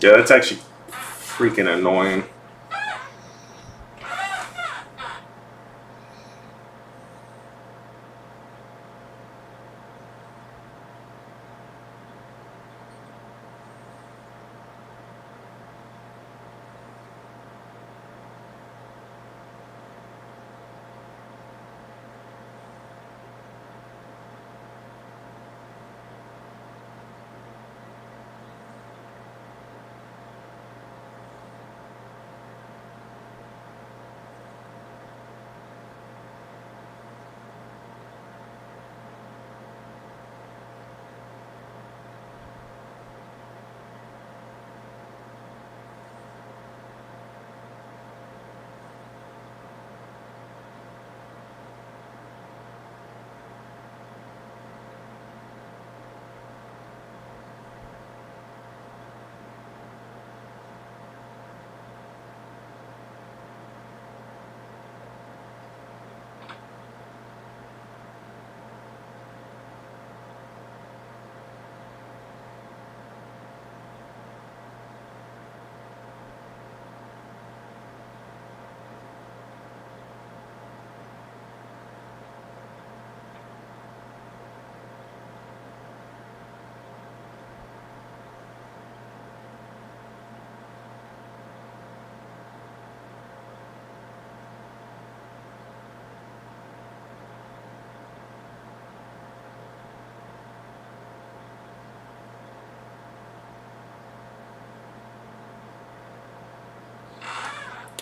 Yeah, that's actually freaking annoying.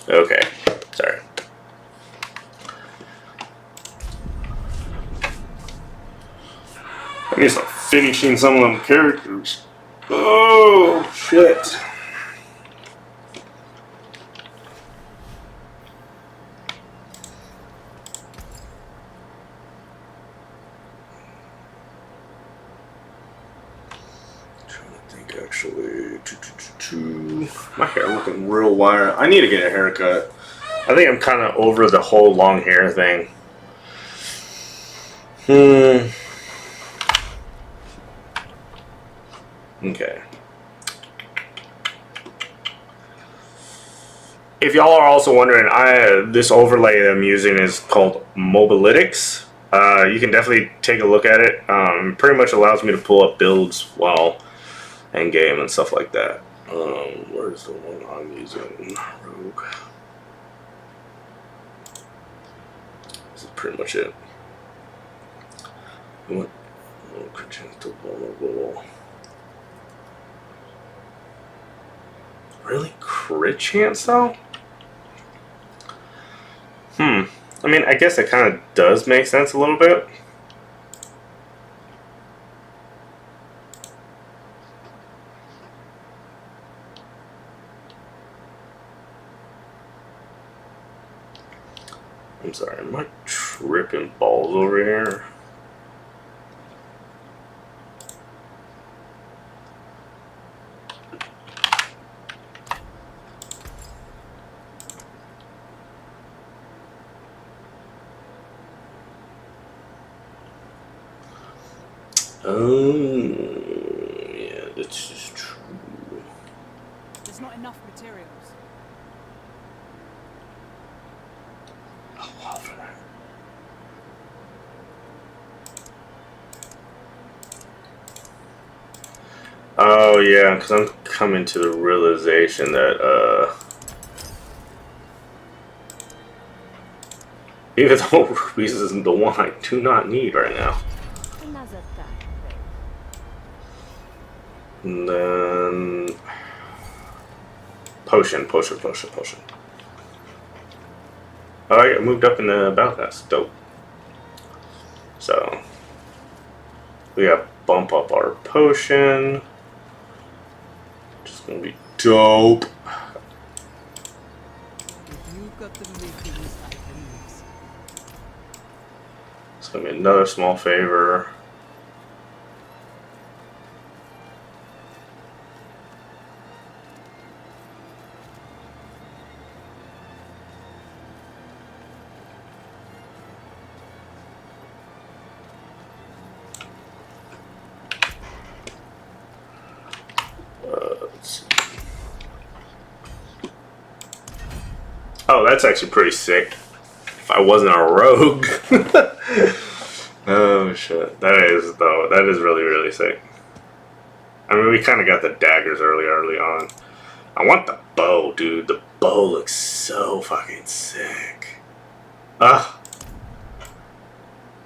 Okay, sorry. I need to start finishing some of them characters. Oh, shit. Actually, my hair looking real wired. I need to get a haircut. I think I'm kind of over the whole long hair thing. Okay. If y'all are also wondering, this overlay I'm using is called Mobilytics. You can definitely take a look at it. Pretty much allows me to pull up builds while in game and stuff like that. Where's the one I'm using? Rogue. This is pretty much it. What? Vulnerable. Really? Crit chance though? I mean, I guess it kind of does make sense a little bit. I'm sorry, am I tripping balls over here? Yeah, that's just true. There's not enough materials. Oh yeah, because I'm coming to the realization that even though rubies isn't the one I do not need right now. Another time. And then potion. Oh, I got moved up in the battle pass. Dope. So we got bump up our potion. Just gonna be dope. It's gonna be another small favor. Let's see. Oh, that's actually pretty sick. If I wasn't a rogue. Oh shit. That is really, really sick. I mean, we kind of got the daggers early on. I want the bow, dude. The bow looks so fucking sick. Ah.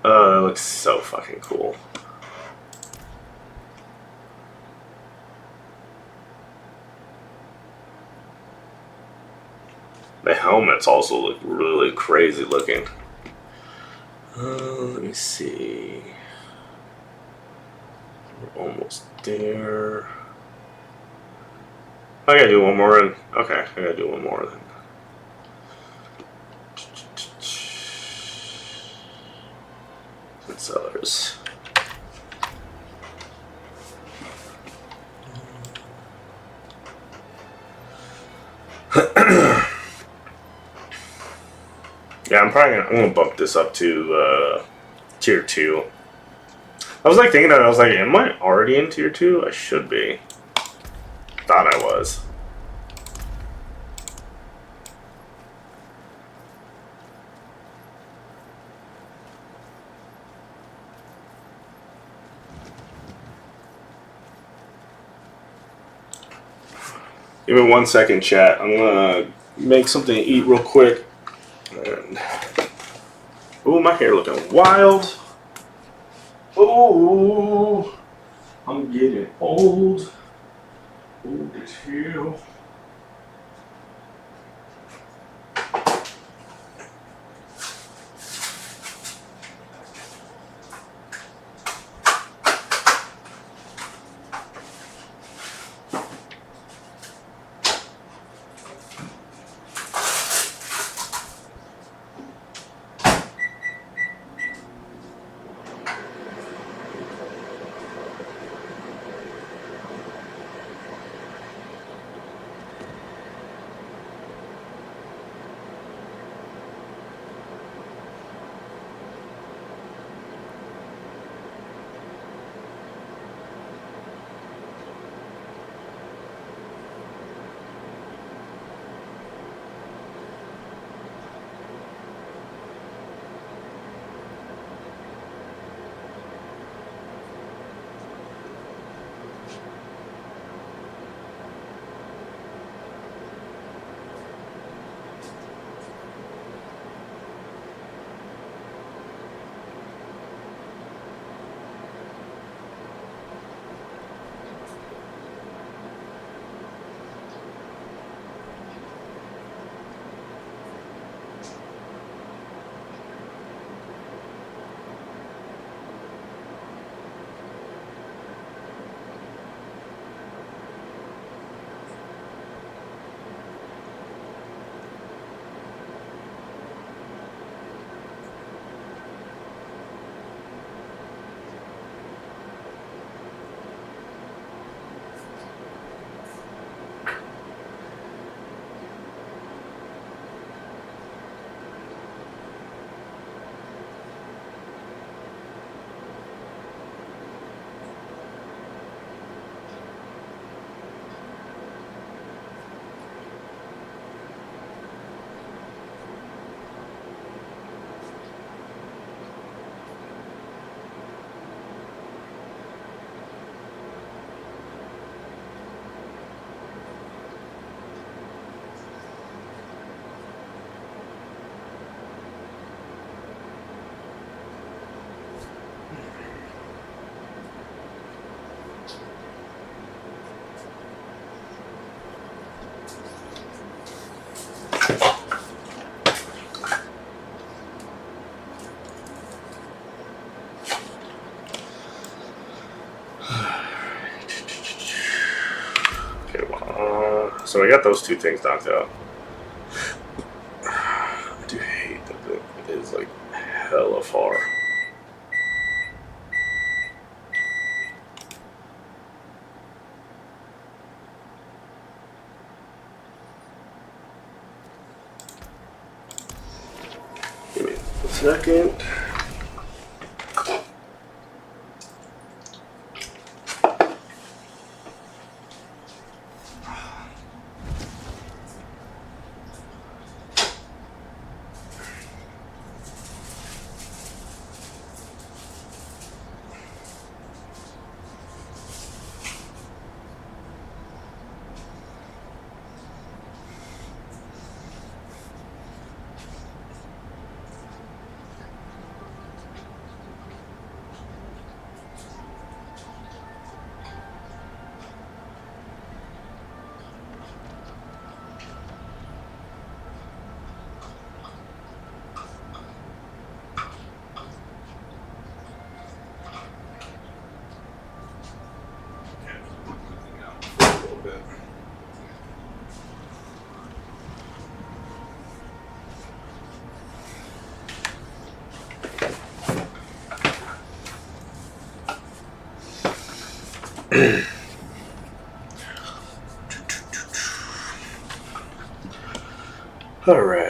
Oh, that looks so fucking cool. The helmets also look really crazy looking. Let me see. We're almost there. I gotta do one more. Okay, I gotta do one more then. Sellers. Yeah, I'm gonna bump this up to tier 2. I was like thinking that I was like, am I already in tier 2? I should be. Thought I was. Give me 1 second, chat. I'm gonna make something to eat real quick. And ooh, my hair looking wild. Ooh, I'm getting old. Old as hell. So I got those 2 things knocked out. I do hate that it is like hella far. Give me a second. All right.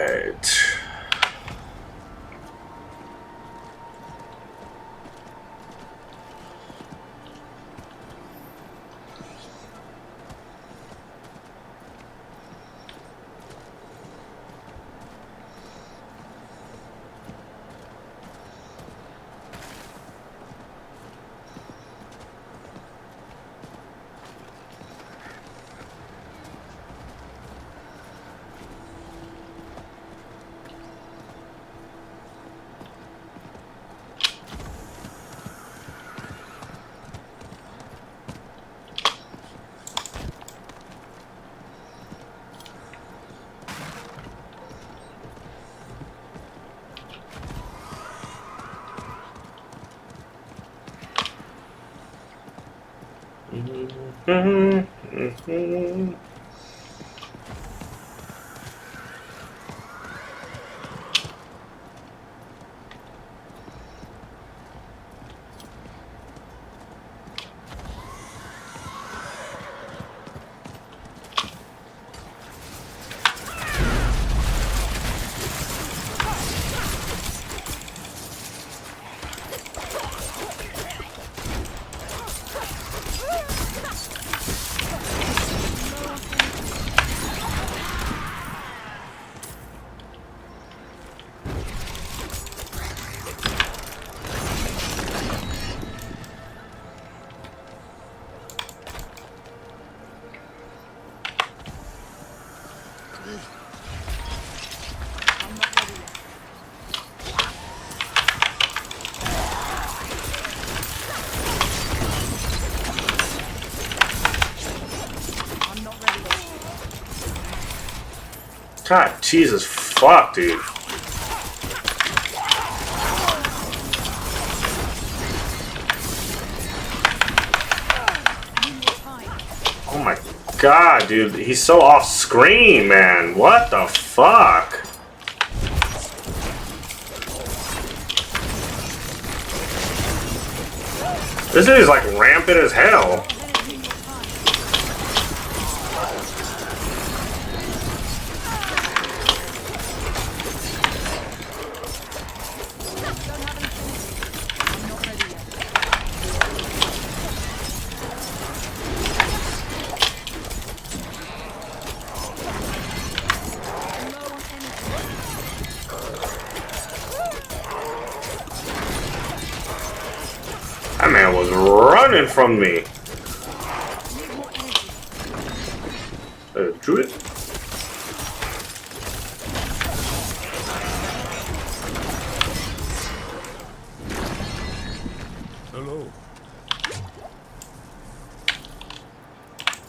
God, Jesus, fuck, dude. Oh my God, dude, he's so off screen, man. What the fuck? This dude is like rampant as hell. That man was running from me. Druid? Hello.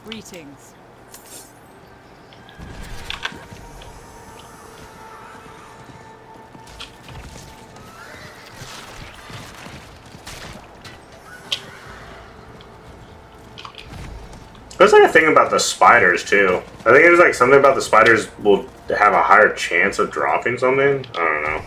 Greetings. There's like a thing about the spiders too. I think there's like something about the spiders will have a higher chance of dropping something. I don't know.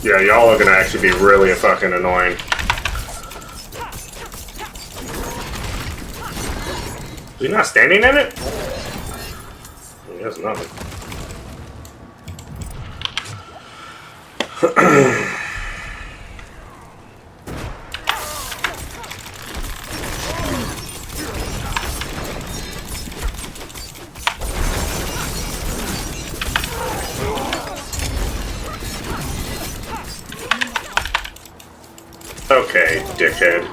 Yeah, y'all are gonna actually be really fucking annoying. Is he not standing in it? He has nothing. Okay, dickhead.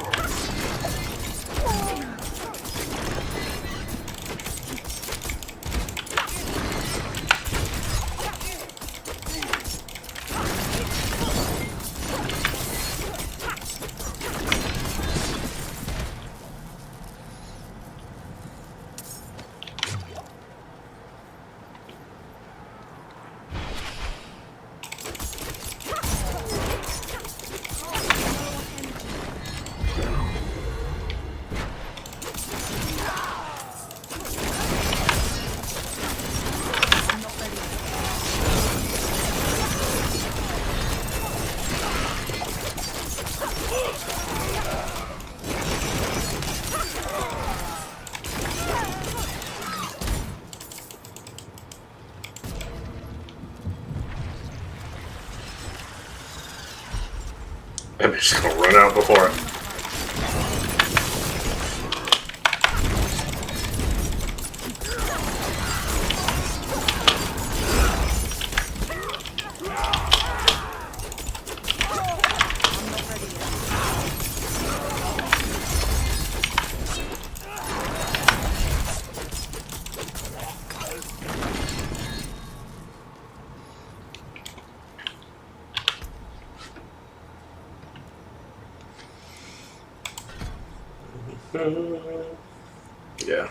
I'm just gonna run out before it. Yeah.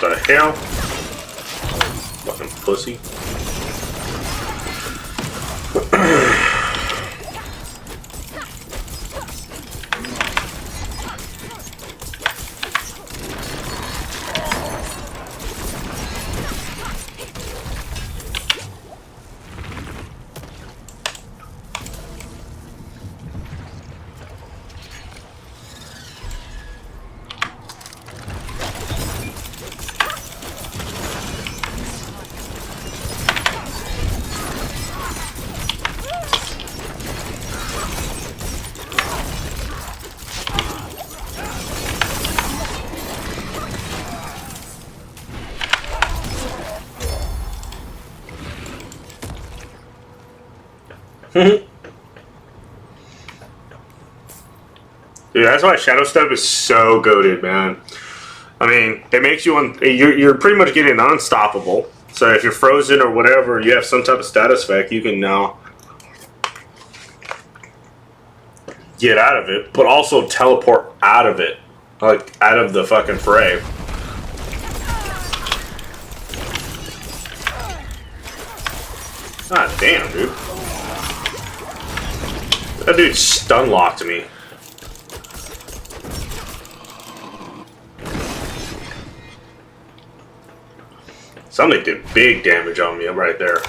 The hell? Fucking pussy. Dude, that's why Shadow Step is so goated, man. I mean, it makes you you're pretty much getting unstoppable. So if you're frozen or whatever, you have some type of status effect, you can now get out of it, but also teleport out of it, like out of the fucking fray. God damn, dude. That dude stun locked me. Somebody did big damage on me right there.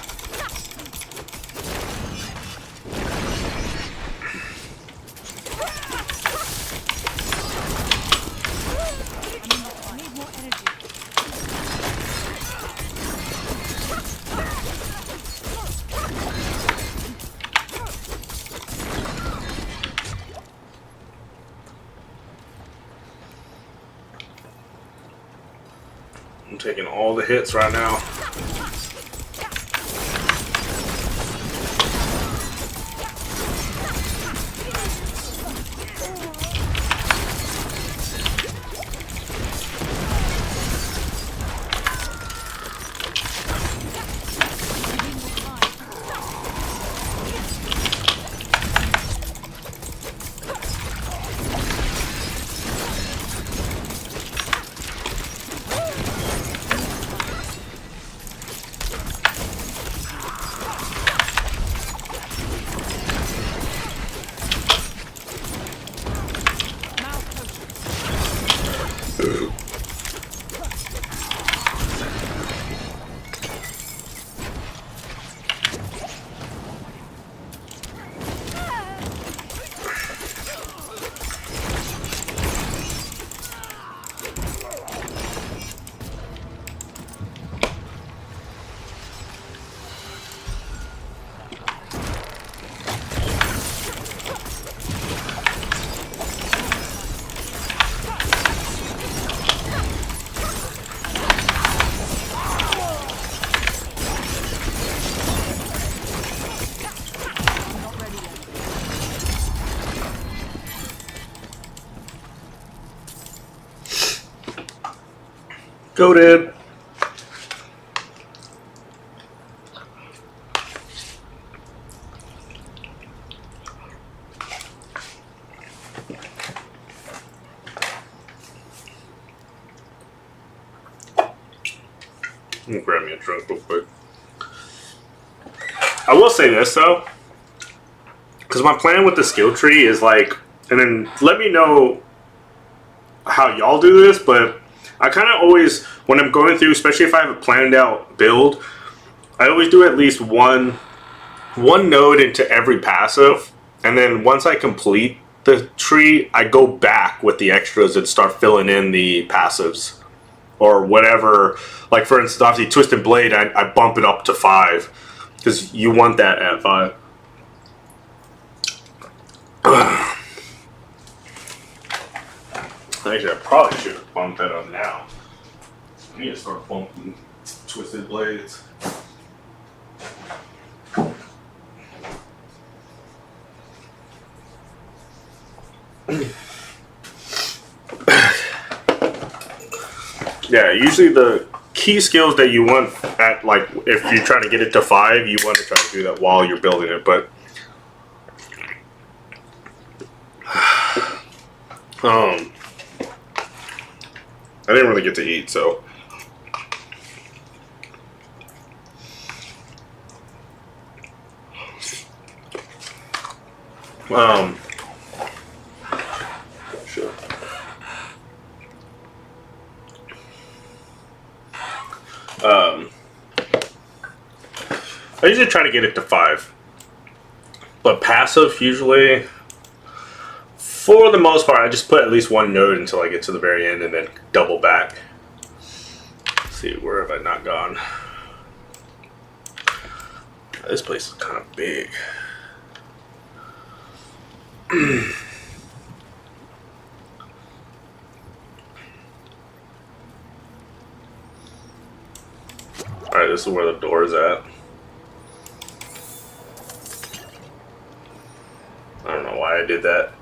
I need more energy. I'm taking all the hits right now. Goated. Let me grab me a drink real quick. I will say this though, because my plan with the skill tree is like, and then let me know how y'all do this, but I kind of always, when I'm going through, especially if I have a planned out build, I always do at least one node into every passive, and then once I complete the tree, I go back with the extras and start filling in the passives or whatever. Like for instance, obviously Twisted Blade, I bump it up to 5 because you want that at 5. Actually, I probably should have bumped that up now. I need to start bumping Twisted Blades. Yeah, usually the key skills that you want at, like, if you're trying to get it to 5, you want to try to do that while you're building it, but I didn't really get to eat, so sure. I usually try to get it to 5, but passive usually, for the most part, I just put at least one node until I get to the very end and then double back. Let's see, where have I not gone? This place is kind of big. Alright, this is where the door is at. I don't know why I did that.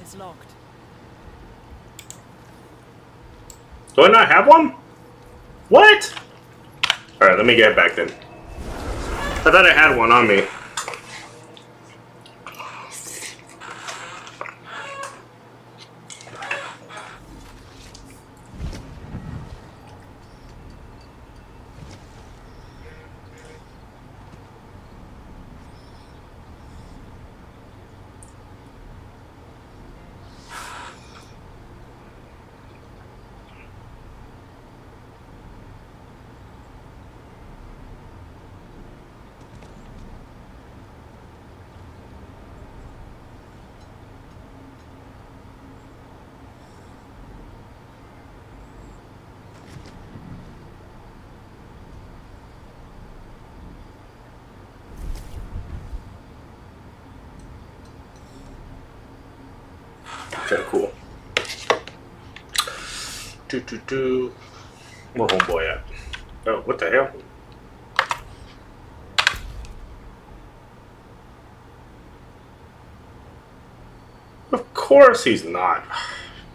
It's locked. Do I not have one? What? Alright, let me get back then. I thought I had one on me. Okay, cool. Where homeboy at? Oh, what the hell? Of course he's not.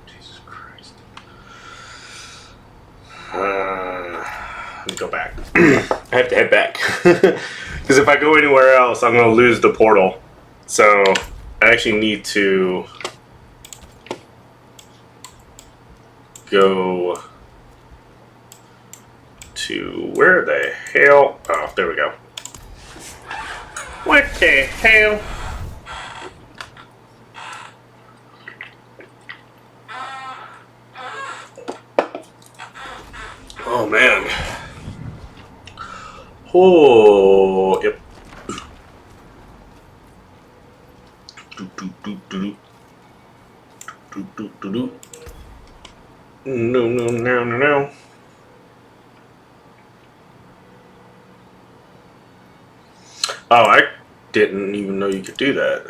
Jesus Christ. Let me go back. I have to head back. Because if I go anywhere else, I'm going to lose the portal. So, I actually need to go to where the hell? Oh, there we go. What the hell? Oh man. Oh, yep. No, no, no, no, no. Oh, I didn't even know you could do that.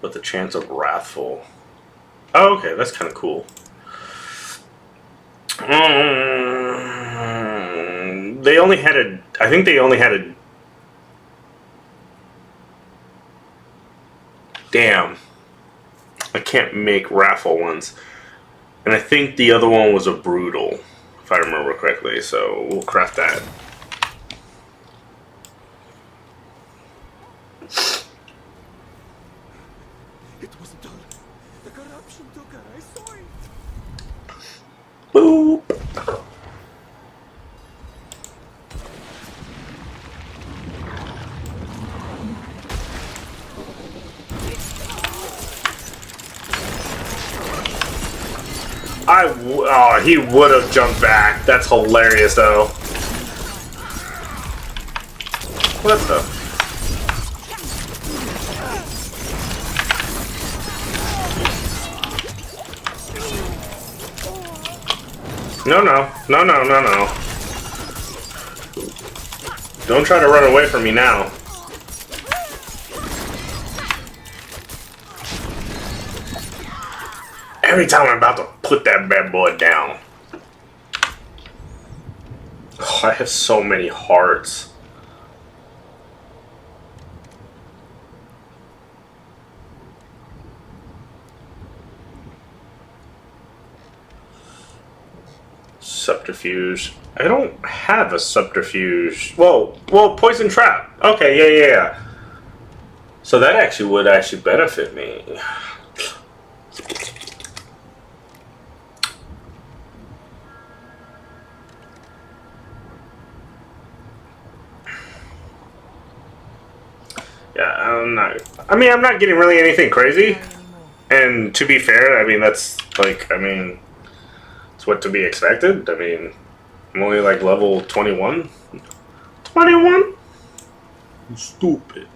With the chance of wrathful. Oh, okay, that's kind of cool. they only had a. I think they only had a. Damn. I can't make raffle ones. And I think the other one was a brutal, if I remember correctly. So we'll craft that. It was done. The corruption took her. I saw it. Boop. Oh, he would have jumped back. That's hilarious, though. What the? No, no. No, no, no, no. Don't try to run away from me now. Every time I'm about to put that bad boy down. Oh, I have so many hearts. Subterfuge. I don't have a subterfuge. Well, poison trap. Okay, yeah. So that actually would benefit me. Yeah, I'm not getting really anything crazy. And to be fair, I mean, that's like, I mean, it's what to be expected. I mean, I'm only like level 21. 21? Stupid.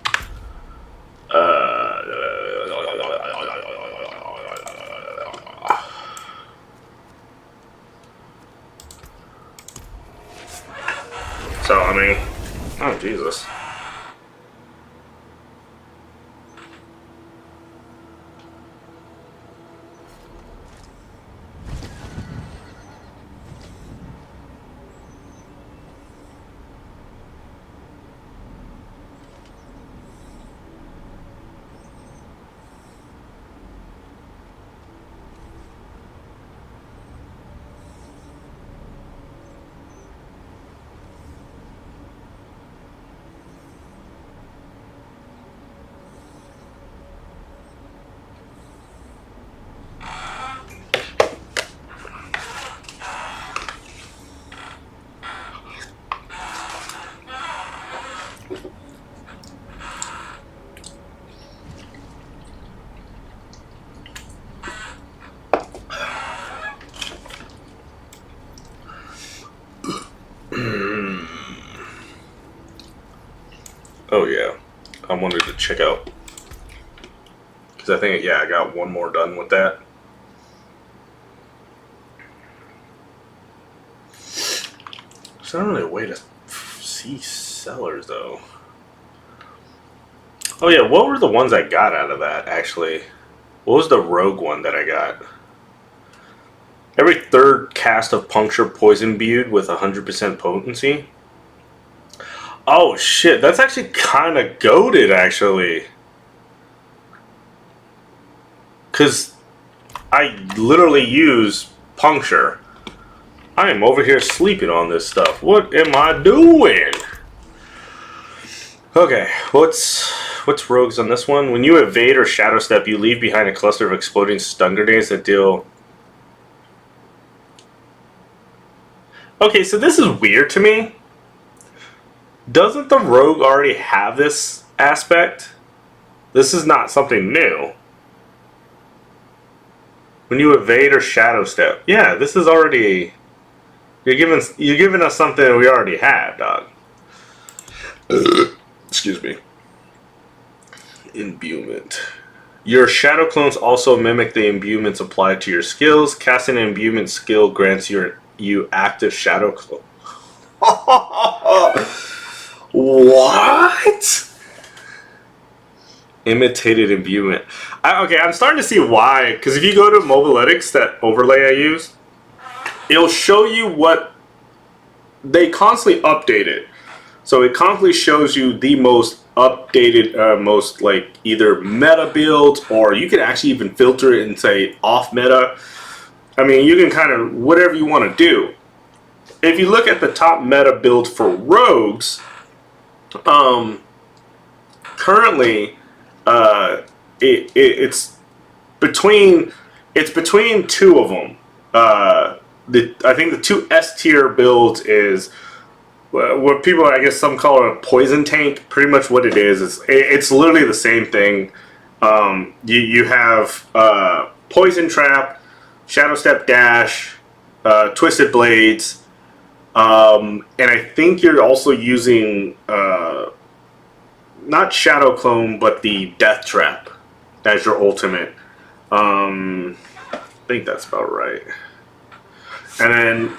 So, I mean, oh, Jesus. Oh yeah, I wanted to check out because I think I got one more done with that. There's not really a way to see sellers though. Oh yeah, what were the ones I got out of that actually? What was the rogue one that I got? Every third cast of puncture poison imbued with 100% potency. Oh shit, that's actually kind of goated actually. Cause I literally use puncture. I am over here sleeping on this stuff. What am I doing? Okay, what's rogues on this one? When you evade or shadow step, you leave behind a cluster of exploding stun grenades that deal. Okay, so this is weird to me. Doesn't the rogue already have this aspect? This is not something new. When you evade or shadow step. Yeah, this is already... You're giving us something we already have, dog. Excuse me. Imbuement. Your shadow clones also mimic the imbuements applied to your skills. Casting an imbuement skill grants you active shadow clone. What? Imitated imbuement. Okay, I'm starting to see why. Because if you go to Mobilytics, that overlay I use, it'll show you what they constantly update it. So it constantly shows you the most updated, most like either meta builds, or you can actually even filter it and say off meta. I mean, you can kind of whatever you want to do. If you look at the top meta build for rogues, currently, it's between two of them. I think the two S tier builds is what people, I guess some call it a poison tank. Pretty much what it is it's literally the same thing. You have poison trap, shadow step dash, twisted blades, and I think you're also using not shadow clone but the death trap as your ultimate. I think that's about right. And then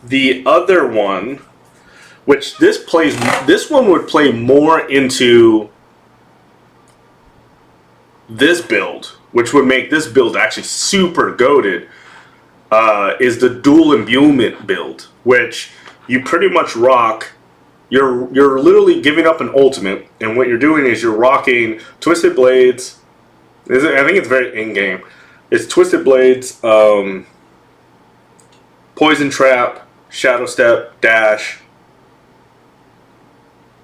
the other one, which this one would play more into this build, which would make this build actually super goated, is the dual imbuement build, which you pretty much rock. You're literally giving up an ultimate, and what you're doing is you're rocking Twisted Blades. I think it's very in-game. It's Twisted Blades, Poison Trap, Shadow Step, Dash,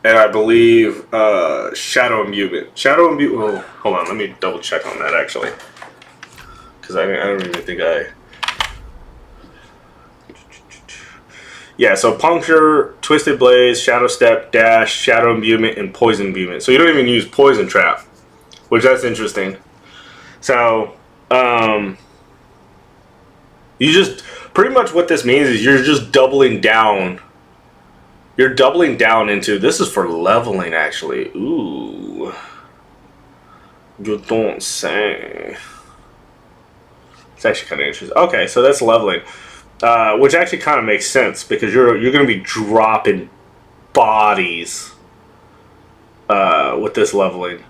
and I believe Shadow Imbuement. Shadow Imbuement. Oh, hold on, let me double check on that actually, because I don't even think I. Yeah, so Puncture, Twisted Blaze, Shadow Step, Dash, Shadow Imbuement, and Poison Imbuement. So you don't even use Poison Trap, which that's interesting. So, you just, pretty much what this means is you're just doubling down. You're doubling down into, this is for leveling actually. Ooh. You don't say. It's actually kind of interesting. Okay, so that's leveling. Which actually kind of makes sense because you're going to be dropping bodies with this leveling.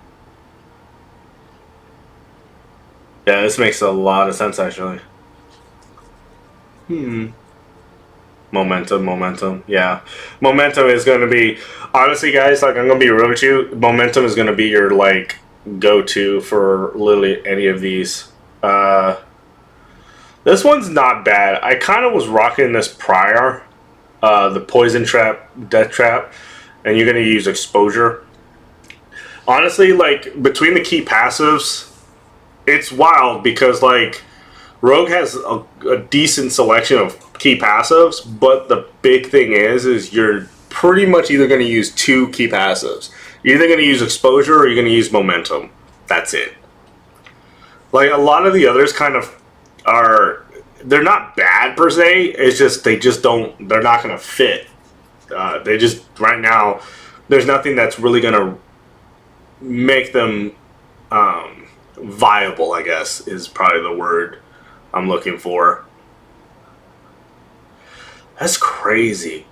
Yeah, this makes a lot of sense actually. Momentum. Yeah, momentum is going to be, honestly, guys. Like, I'm going to be real with you. Momentum is going to be your like go-to for literally any of these. This one's not bad. I kind of was rocking this prior, the Poison Trap, Death Trap, and you're going to use Exposure. Honestly, like, between the key passives, it's wild because, like, Rogue has a decent selection of key passives, but the big thing is you're pretty much either going to use two key passives. You're either going to use Exposure or you're going to use Momentum. That's it. Like, a lot of the others kind of they're not bad per se. It's just they're not going to fit. They just, right now, there's nothing that's really going to make them viable, I guess, is probably the word I'm looking for. That's crazy.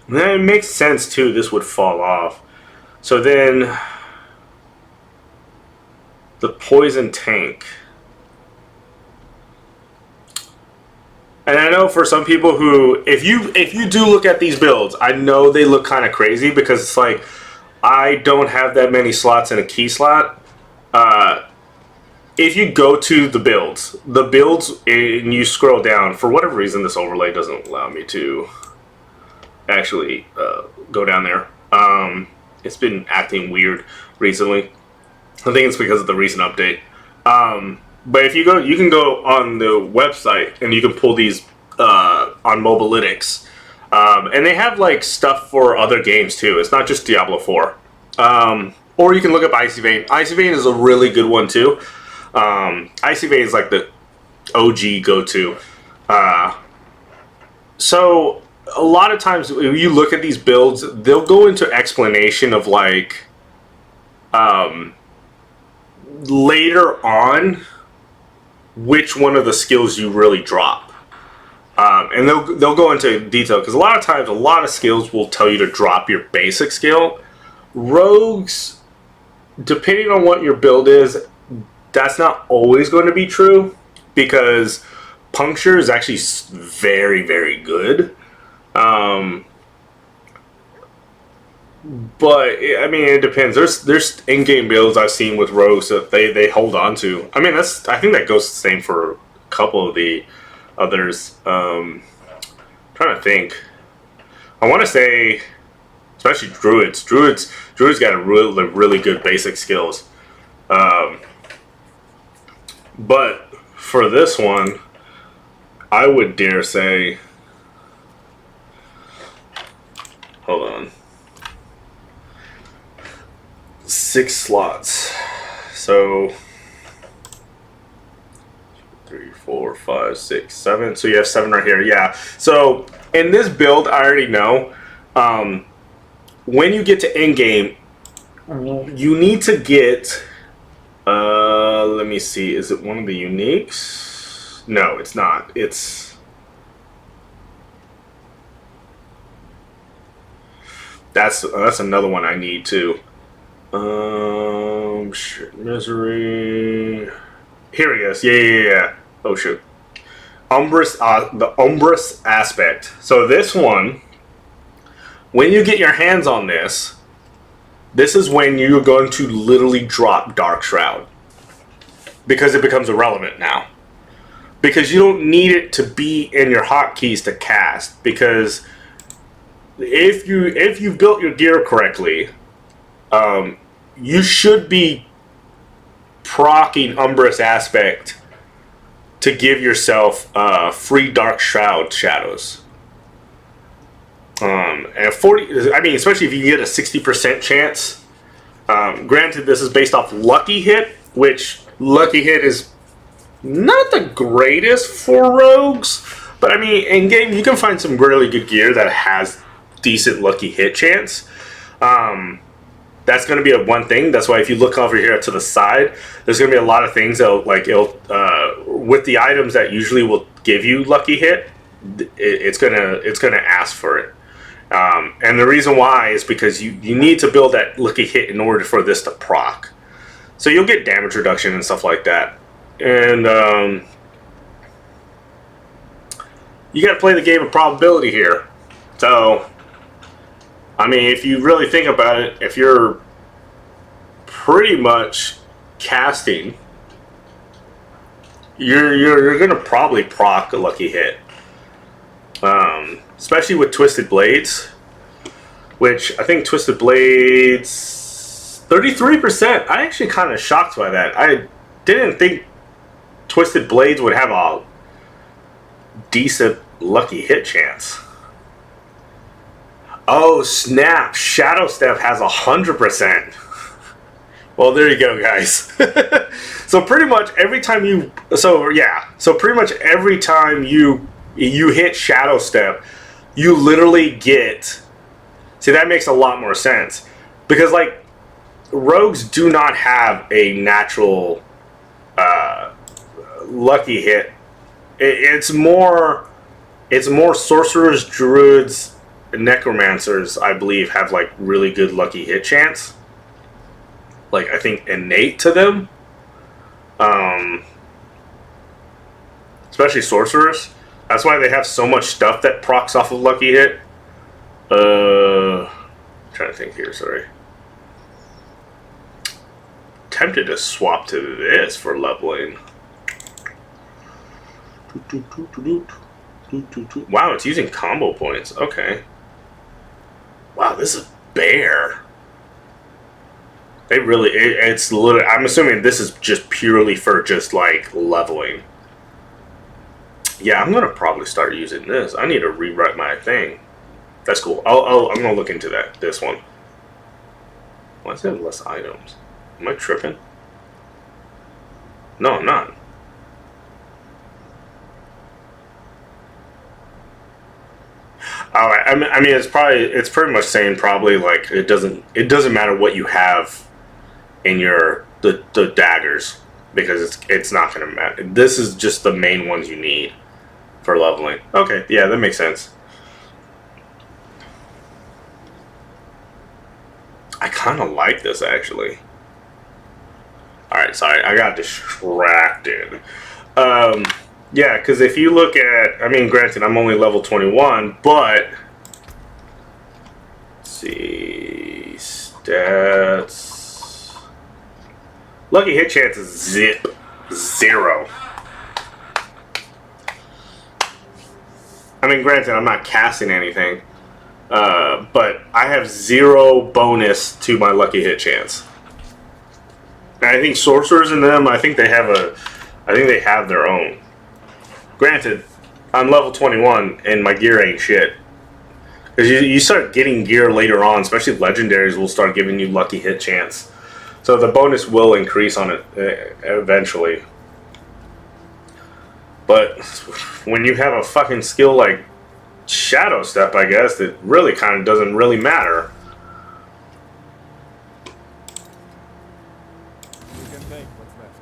And then it makes sense too, this would fall off. So then the Poison Tank. And I know for some people who, if you do look at these builds, I know they look kind of crazy because it's like, I don't have that many slots in a key slot. If you go to the builds and you scroll down, for whatever reason this overlay doesn't allow me to actually go down there. It's been acting weird recently. I think it's because of the recent update. But if you go, you can go on the website and you can pull these on Mobalytics. And they have like stuff for other games too. It's not just Diablo 4. Or you can look up Icy Vein. Icy Vein is a really good one too. Icy Vein is like the OG go-to. So a lot of times when you look at these builds, they'll go into explanation of like later on which one of the skills you really drop. And they'll go into detail because a lot of times a lot of skills will tell you to drop your basic skill. Rogues, depending on what your build is, that's not always going to be true because Puncture is actually very, very good. Um, but I mean, it depends. There's in-game builds I've seen with rogues that they hold on to. I mean, I think that goes the same for a couple of the others. Trying to think. I want to say, especially druids. Druids got a really good basic skills. But for this one, I would dare say, hold on, 6 slots. So 3, 4, 5, 6, 7. So you have 7 right here. Yeah. So in this build, I already know. When you get to end game, you need to get. Let me see. Is it one of the uniques? No, it's not. That's another one I need too. Shit, misery. Here he is. Yeah. Oh shoot. The Umbrous aspect. So this one, when you get your hands on this, this is when you're going to literally drop Dark Shroud. Because it becomes irrelevant now. Because you don't need it to be in your hotkeys to cast. Because if you've built your gear correctly, you should be proccing Umbrous aspect to give yourself free Dark Shroud shadows. And 40, I mean, especially if you get a 60% chance. Granted, this is based off Lucky Hit, which Lucky Hit is not the greatest for rogues. But I mean, in game, you can find some really good gear that has decent Lucky Hit chance. That's going to be one thing. That's why if you look over here to the side, there's going to be a lot of things that with the items that usually will give you Lucky Hit, it's gonna ask for it. And the reason why is because you need to build that Lucky Hit in order for this to proc. So you'll get damage reduction and stuff like that. And you got to play the game of probability here. So, I mean, if you really think about it, if you're pretty much casting, you're gonna probably proc a Lucky Hit, especially with Twisted Blades, which I think Twisted Blades 33%. I actually kind of shocked by that. I didn't think Twisted Blades would have a decent Lucky Hit chance. Oh snap! Shadow Step has 100%. Well, there you go, guys. So pretty much every time you hit Shadow Step, you literally get. See, that makes a lot more sense because like rogues do not have a natural Lucky Hit. It's more sorcerers, druids, necromancers, I believe, have like really good Lucky Hit chance. Like, I think innate to them. Especially sorcerers. That's why they have so much stuff that procs off of Lucky Hit. I'm trying to think here, sorry. Tempted to swap to this for leveling. Wow, it's using combo points. Okay. Wow, this is bare. It's literally, I'm assuming this is just purely for just like leveling. Yeah, I'm gonna probably start using this. I need to rewrite my thing. That's cool. I'm gonna look into that. This one. Why does it have less items? Am I tripping? No, I'm not. I mean, it's pretty much saying probably like it doesn't matter what you have in the daggers because it's not gonna matter. This is just the main ones you need for leveling. Okay, yeah, that makes sense. I kind of like this actually. All right, sorry, I got distracted. Yeah, because if you look at, I mean, granted, I'm only level 21, but Stats. Lucky hit chance is 0. I mean, granted, I'm not casting anything, but I have 0 bonus to my lucky hit chance. And I think sorcerers in them, I think they have their own. Granted, I'm level 21 and my gear ain't shit. Because you start getting gear later on, especially legendaries will start giving you lucky hit chance. So the bonus will increase on it eventually. But when you have a fucking skill like Shadow Step, I guess, it really kind of doesn't really matter. You can take what's left.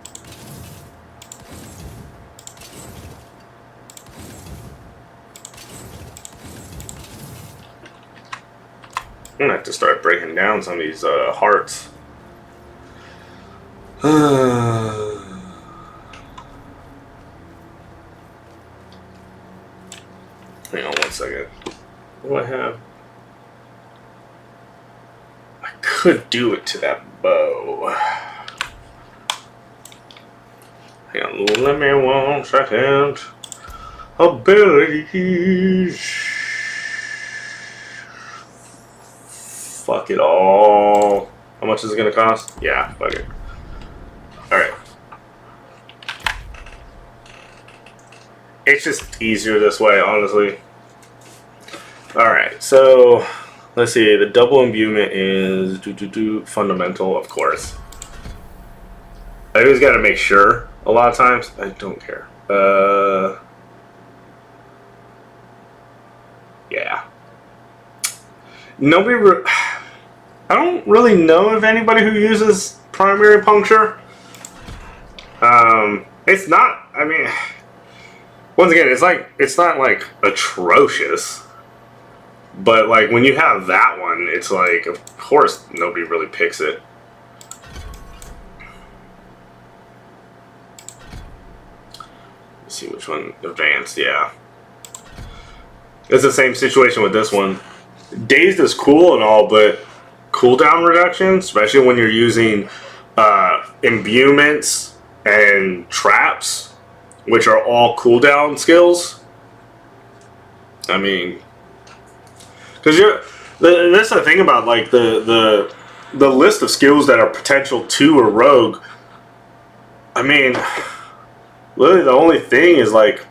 I'm gonna have to start breaking down some of these hearts. Hang on 1 second. What do I have? I could do it to that bow. Hang on, let me 1 second. Abilities. Fuck it all. How much is it gonna cost? Yeah, fuck it. Alright. It's just easier this way, honestly. Alright, so let's see. The double imbuement is fundamental, of course. I always gotta make sure. A lot of times, I don't care. Yeah. I don't really know of anybody who uses primary puncture. It's not. I mean, once again, it's not like atrocious. But like when you have that one, it's like, of course, nobody really picks it. Let's see which one. Advanced, yeah. It's the same situation with this one. Dazed is cool and all, but cooldown reduction, especially when you're using imbuements and traps, which are all cooldown skills. I mean, because that's the thing about like the list of skills that are potential to a rogue. I mean, literally the only thing is like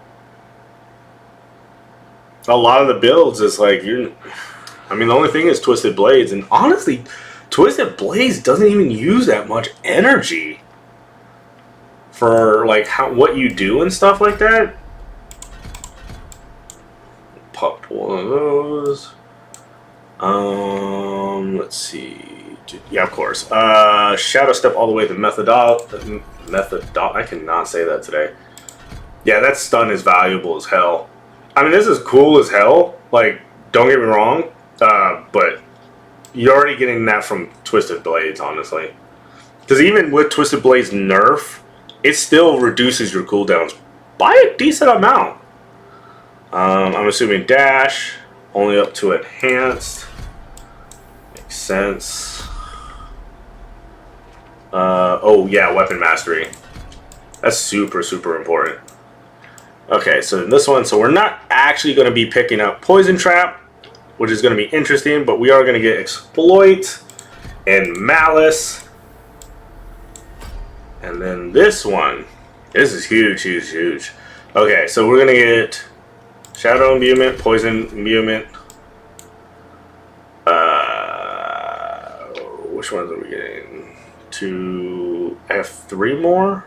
a lot of the builds is like I mean, the only thing is Twisted Blades, and honestly, Twisted Blades doesn't even use that much energy for like what you do and stuff like that. Popped one of those. Let's see. Yeah, of course. Shadow Step all the way to Methodol. I cannot say that today. Yeah, that stun is valuable as hell. I mean, this is cool as hell. Like, don't get me wrong. But you're already getting that from Twisted Blades, honestly. Because even with Twisted Blades nerf, it still reduces your cooldowns by a decent amount. I'm assuming dash, only up to enhanced. Makes sense. Oh yeah, weapon mastery. That's super, super important. Okay, so in this one, so we're not actually going to be picking up Poison Trap, which is going to be interesting, but we are going to get Exploit and Malice. And then this one, this is huge, huge, huge. Okay, so we're going to get Shadow Imbuement, Poison Imbuement. Which ones are we getting? I have 3 more.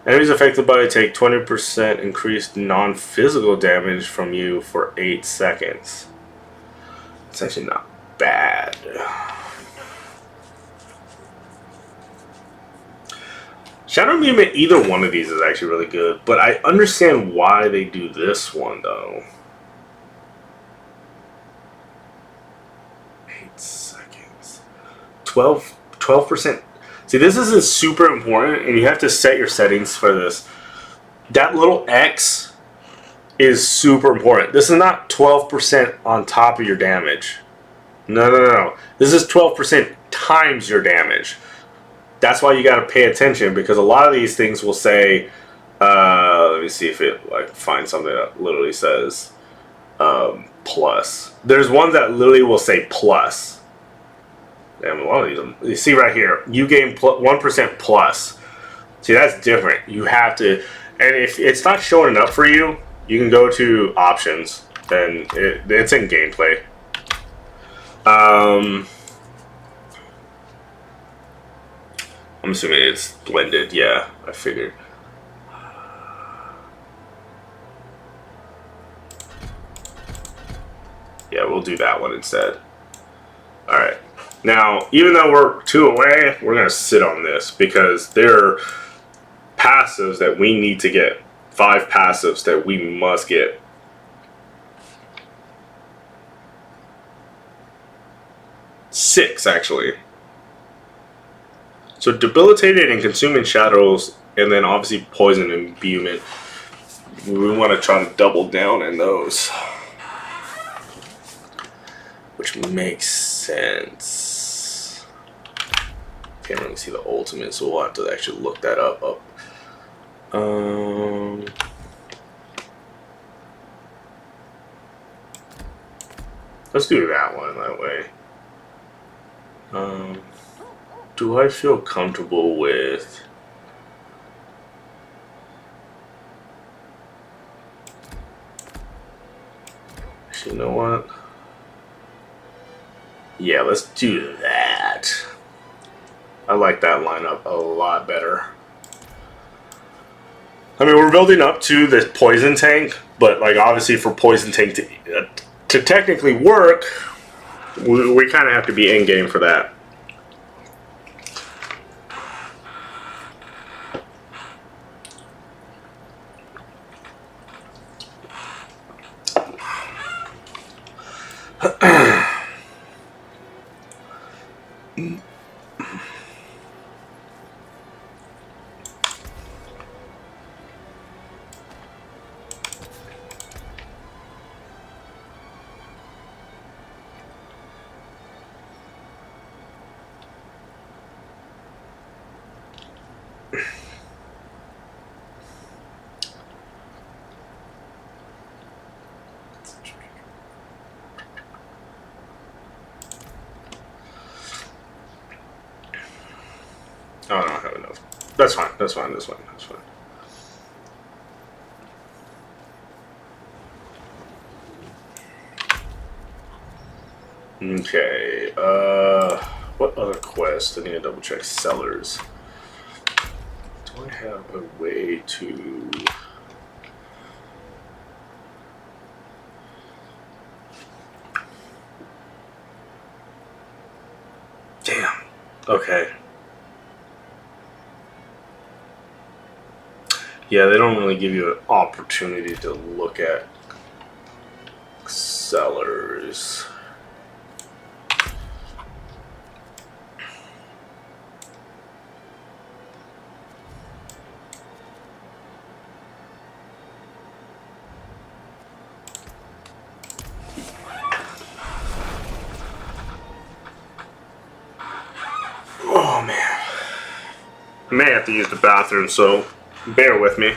Enemies affected by it take 20% increased non-physical damage from you for 8 seconds. It's actually not bad. Shadow Movement, either one of these is actually really good, but I understand why they do this one though. 8 seconds. 12%. See, this is super important, and you have to set your settings for this. That little X is super important. This is not 12% on top of your damage. No, no, no, no. This is 12% times your damage. That's why you got to pay attention, because a lot of these things will say, let me see if it like find something that literally says plus. There's ones that literally will say plus. And a lot of these, you see right here, you gain 1% plus. See, that's different. You have to, and if it's not showing up for you, you can go to options, and it's in gameplay. I'm assuming it's blended. Yeah, I figured. Yeah, we'll do that one instead. Alright. Now, even though we're 2 away, we're going to sit on this because there are passives that we need to get. 5 passives that we must get. Six, actually. So, debilitated and consuming shadows, and then obviously poison and imbuement. We want to try to double down in those. Which makes sense. Can't really see the ultimate, so we'll have to actually look that up. Let's do that one that way. Do I feel comfortable with... Actually, you know what? Yeah, let's do that. I like that lineup a lot better. I mean, we're building up to the poison tank, but like obviously for poison tank to technically work, we kind of have to be in game for that. Oh, I don't have enough. That's fine. That's fine. That's fine. That's fine. Okay. What other quest? I need to double check sellers. Do I have a way to? Damn. Okay. Yeah, they don't really give you an opportunity to look at sellers. Oh man. I may have to use the bathroom, so bear with me.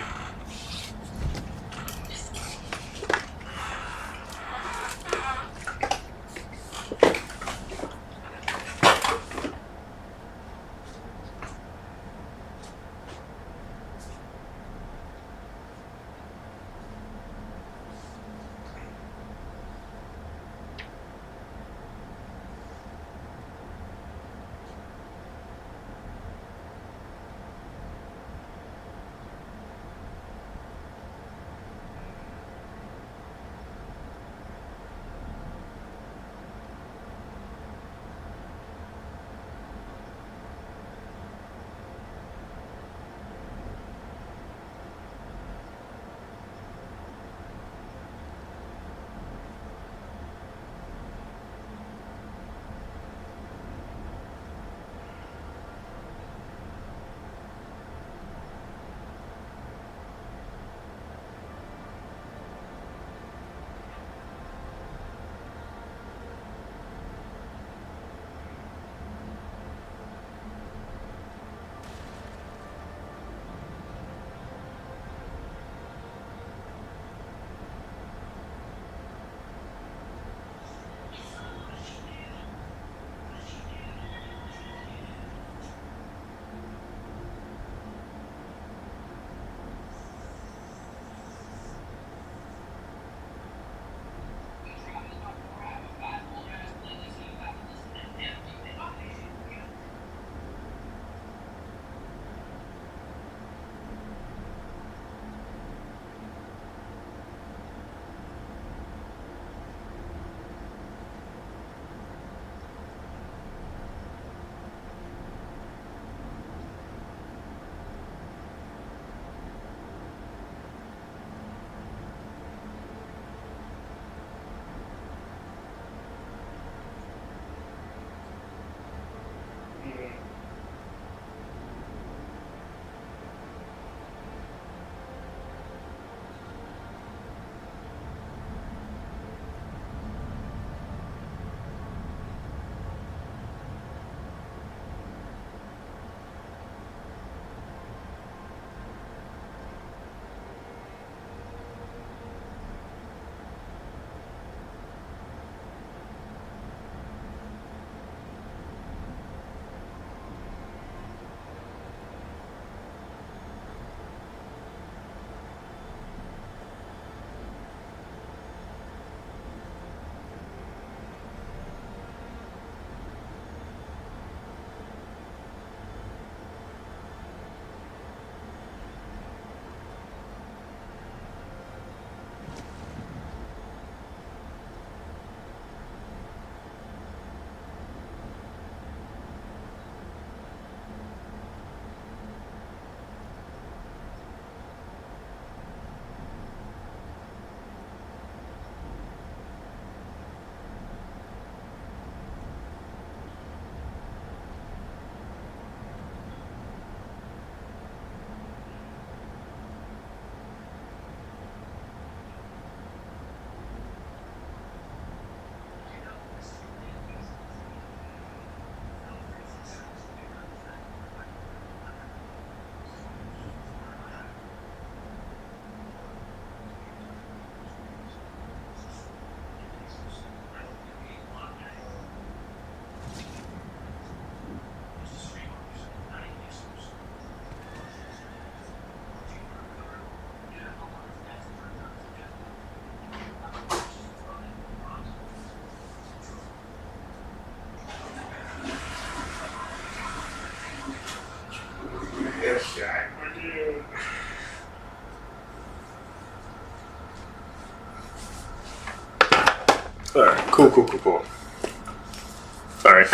Alright, cool. Sorry.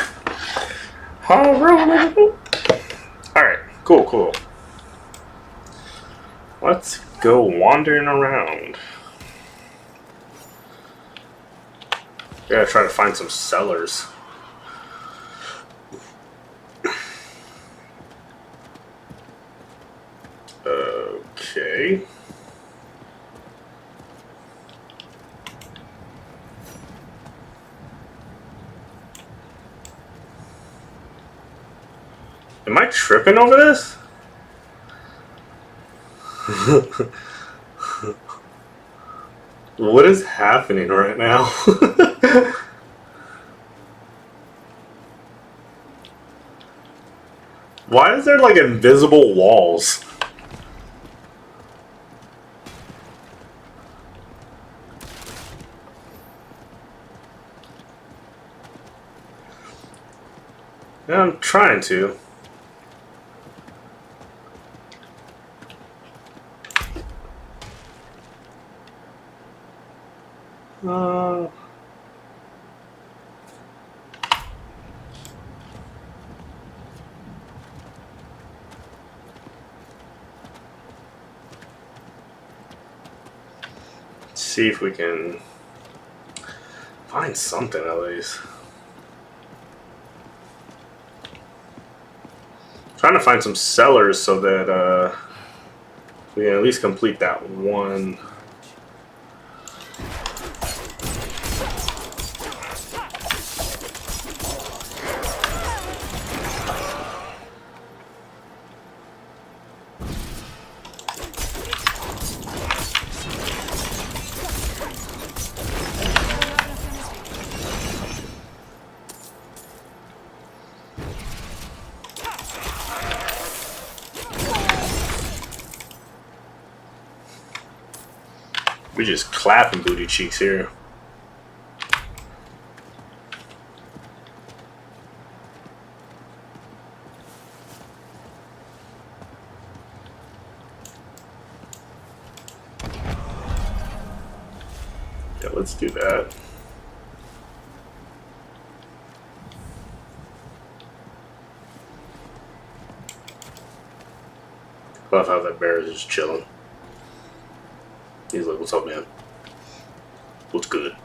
Alright, cool. Let's go wandering around. Gotta try to find some sellers. Okay. Am I tripping over this? What is happening right now? Why is there like invisible walls? Yeah, I'm trying to. See if we can find something at least. Trying to find some sellers so that we can at least complete that one. We just clapping booty cheeks here. Yeah, let's do that. Love how that bear is just chilling. He's like, "What's up, man? What's good?"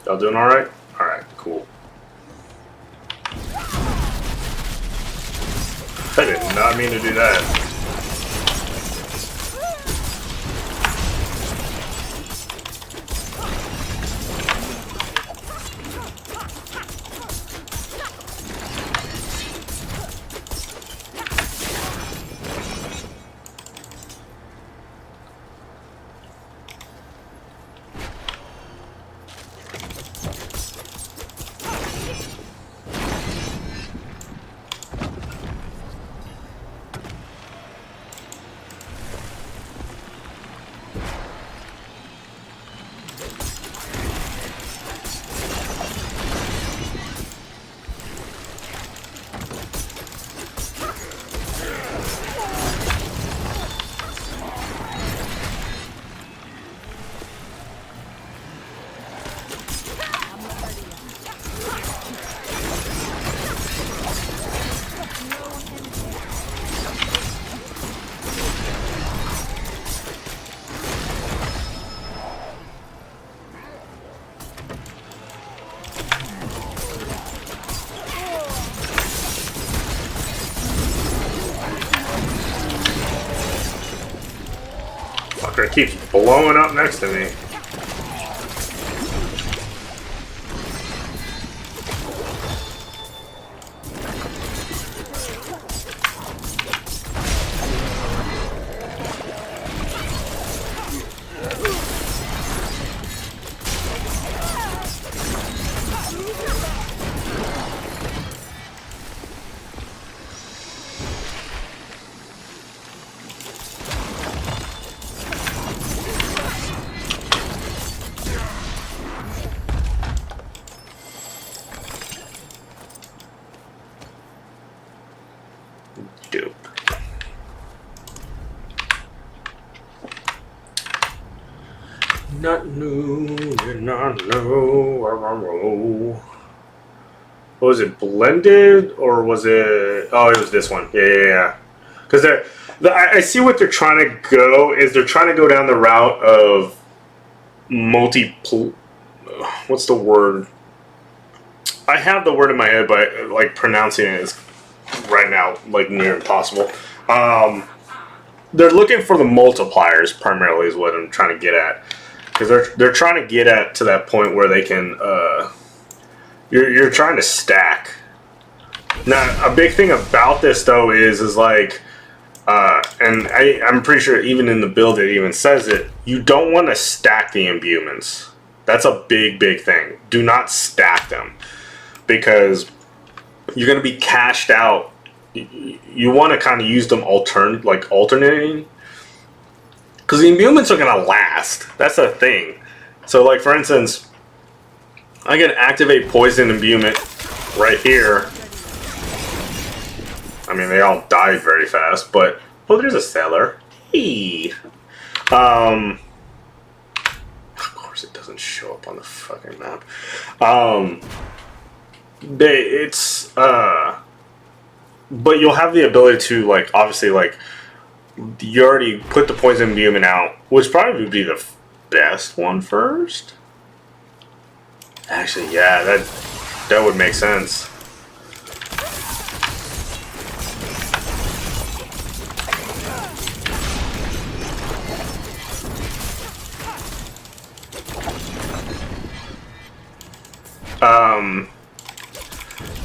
Y'all doing all right? All right, cool. I did not mean to do that. Fucker keeps blowing up next to me. Dope. Not new, not new. What was it, blended, or was it? Oh, it was this one. Yeah. Because I see what they're trying to go is they're trying to go down the route of what's the word? I have the word in my head, but like pronouncing it is right now like near impossible. They're looking for the multipliers primarily is what I'm trying to get at, because they're trying to get at to that point where they can you're trying to stack. Now a big thing about this though is like and I'm pretty sure even in the build it even says it, you don't want to stack the imbuements. That's a big thing. Do not stack them, because you're going to be cashed out. You want to kind of use them alternating, because the imbuements are going to last. That's the thing. So like for instance, I can activate poison imbuement right here. I mean, they all died very fast, but oh, there's a seller. Hey. Of course, it doesn't show up on the fucking map. But you'll have the ability to like, obviously, like you already put the poison imbuement out, which probably would be the best one first. Actually, yeah, that would make sense.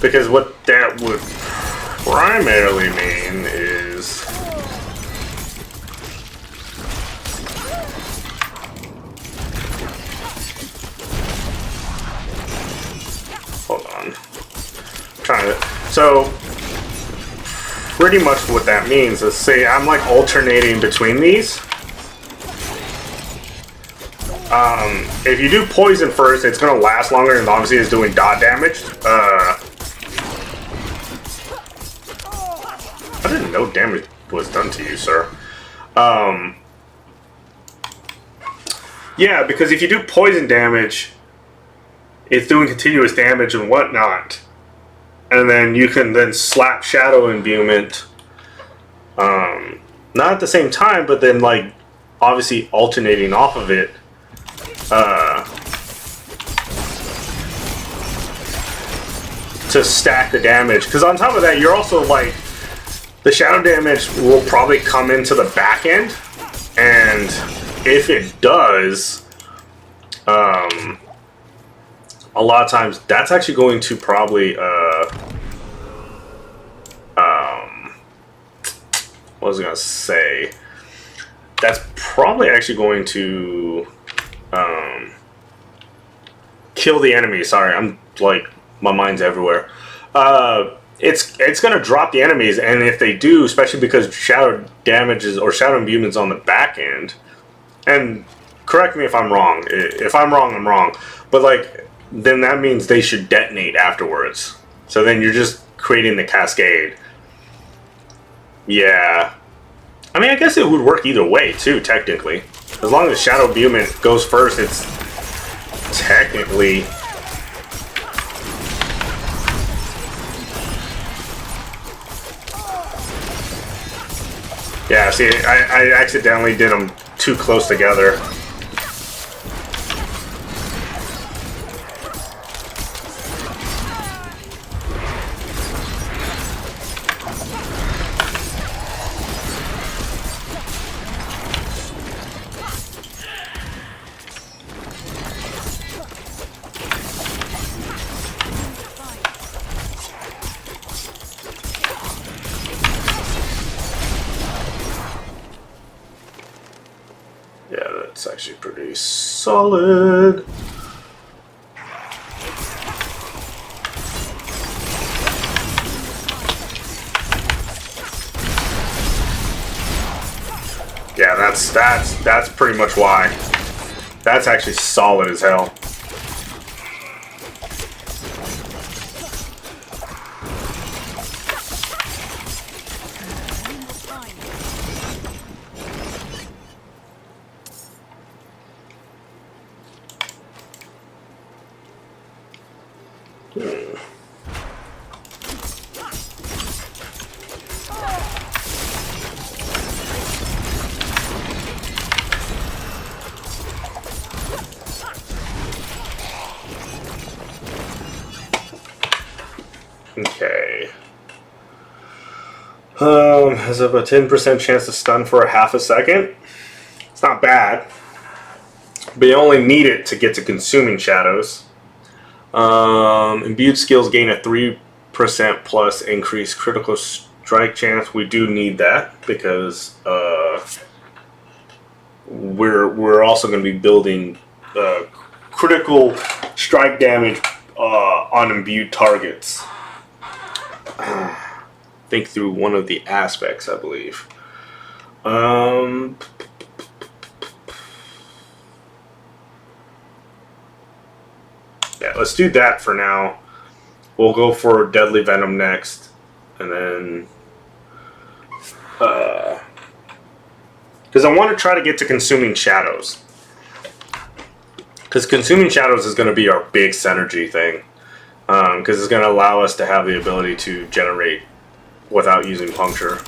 Because what that would primarily mean is hold on. So pretty much what that means is, say I'm like alternating between these. If you do poison first, it's gonna last longer, and obviously it's doing dot damage. I didn't know damage was done to you, sir. Yeah, because if you do poison damage, it's doing continuous damage and whatnot, and then you can then slap shadow imbuement. Not at the same time, but then like obviously alternating off of it. To stack the damage, because on top of that, you're also like the shadow damage will probably come into the back end, and if it does, a lot of times that's actually going to probably what was I gonna say? That's probably actually going to kill the enemy. Sorry, I'm like my mind's everywhere. It's gonna drop the enemies, and if they do, especially because shadow damages or shadow imbuements on the back end, and correct me if I'm wrong. If I'm wrong, I'm wrong. But like, then that means they should detonate afterwards. So then you're just creating the cascade. Yeah. I mean, I guess it would work either way too, technically. As long as shadow imbuement goes first, it's technically. Yeah, see, I accidentally did them too close together. Yeah, that's actually pretty solid. Yeah, that's pretty much why. That's actually solid as hell. Has a 10% chance to stun for a half a second. It's not bad. But you only need it to get to consuming shadows. Imbued skills gain a 3% plus increased critical strike chance. We do need that because we're also going to be building critical strike damage on imbued targets. Think through one of the aspects, I believe. Yeah, let's do that for now. We'll go for Deadly Venom next, and then because I want to try to get to Consuming Shadows, because Consuming Shadows is going to be our big synergy thing, because it's going to allow us to have the ability to generate without using puncture.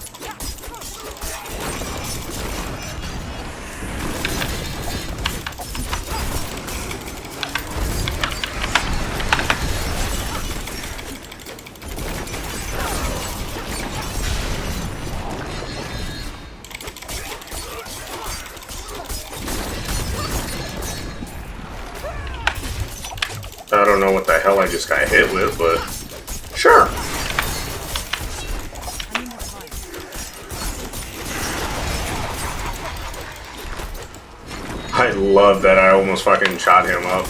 I don't know what the hell I just got hit with, but sure. I love that I almost fucking shot him up.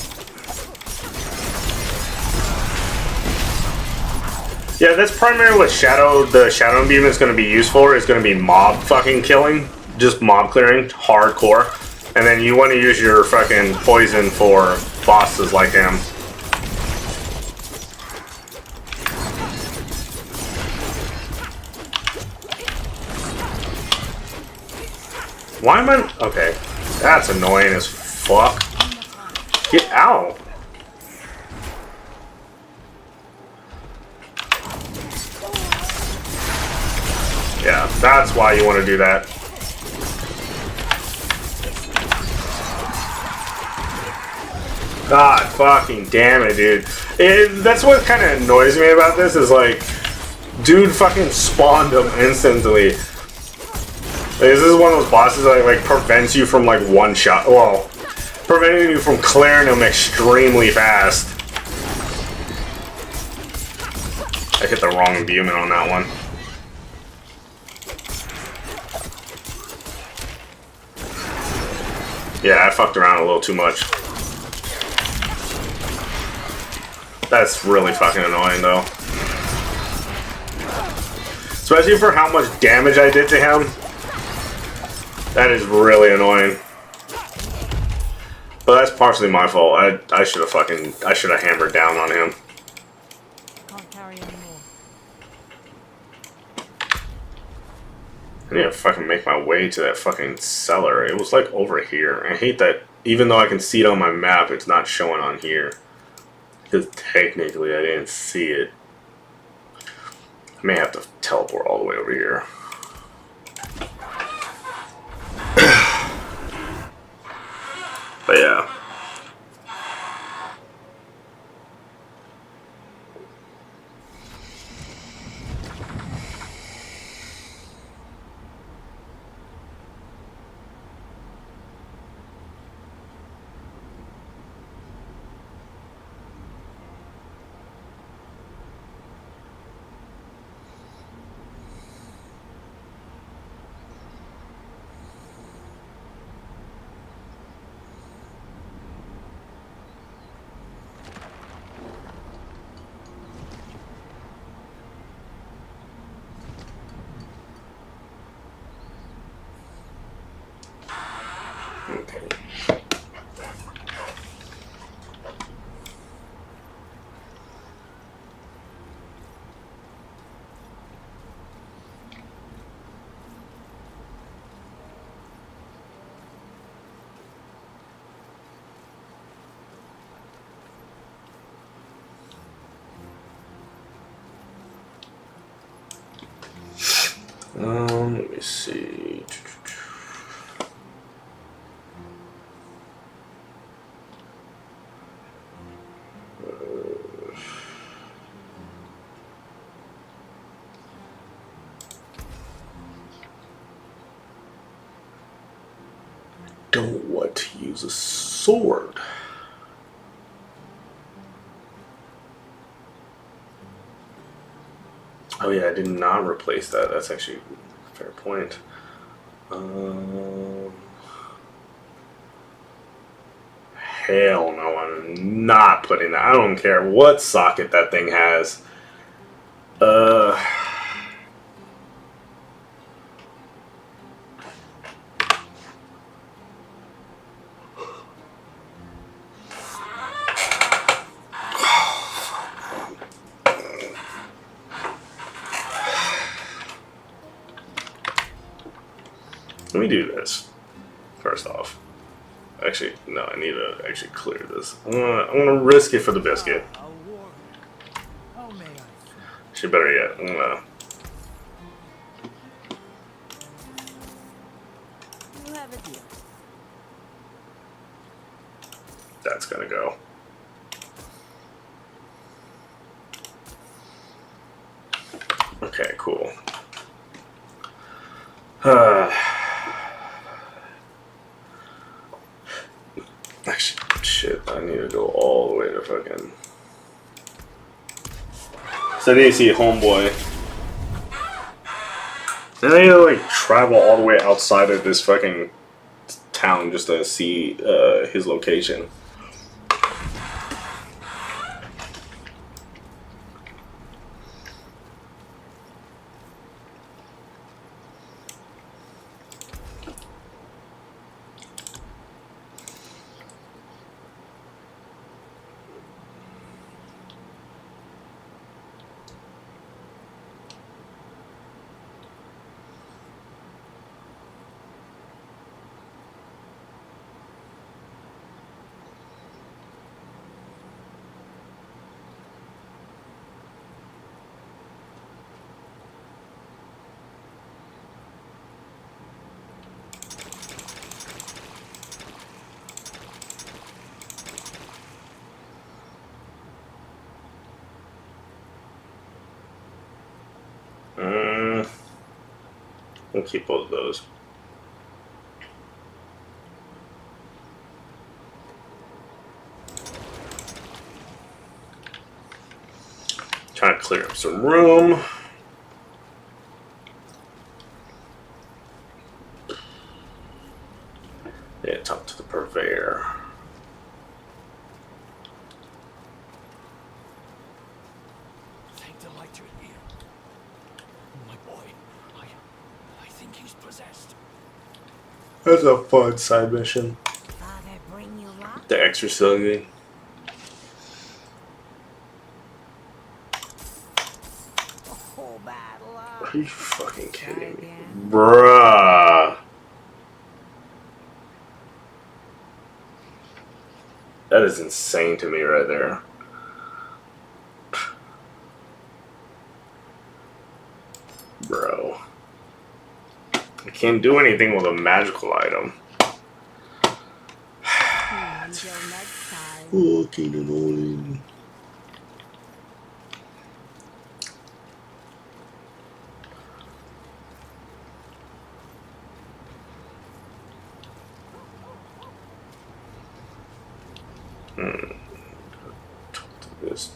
Yeah, that's primarily what the Shadow Beam is going to be used for, is going to be mob fucking killing. Just mob clearing, hardcore. And then you want to use your fucking poison for bosses like him. Why am I... Okay. That's annoying as fuck. Get out. Yeah, that's why you want to do that. God fucking damn it, dude. That's what kind of annoys me about this, is like, dude fucking spawned him instantly. This is one of those bosses that like prevents you from like one shot. Well, preventing you from clearing them extremely fast. I hit the wrong imbuement on that one. Yeah, I fucked around a little too much. That's really fucking annoying though. Especially for how much damage I did to him. That is really annoying. But that's partially my fault. I should have hammered down on him. Can't carry anymore. I need to fucking make my way to that fucking cellar. It was like over here. I hate that even though I can see it on my map, it's not showing on here. Because technically I didn't see it. I may have to teleport all the way over here. But yeah. Okay. Let me see. don't want to use a sword. Oh yeah, I did not replace that. That's actually a fair point. Hell no, I'm not putting that. I don't care what socket that thing has. Uh, Let me do this first off. Actually, no, I need to actually clear this. I'm gonna risk it for the biscuit. A war. How may I serve? Actually, better yet, I'm gonna. You have a deal. That's gonna go. Okay, cool. Actually, shit, I need to go all the way to fucking. So I need to see homeboy. Then I need to like travel all the way outside of this fucking town just to see his location. We'll keep both of those. Trying to clear up some room. Yeah, talk to the purveyor. Take delight you're here. My boy, I think he's possessed. That's a fun side mission. Father, bring you luck. The exorcising. Oh, bad luck. Are you fucking kidding me? Again. Bruh. That is insane to me right there. Bro. I can't do anything with a magical item. Until next time. Fucking annoying. This.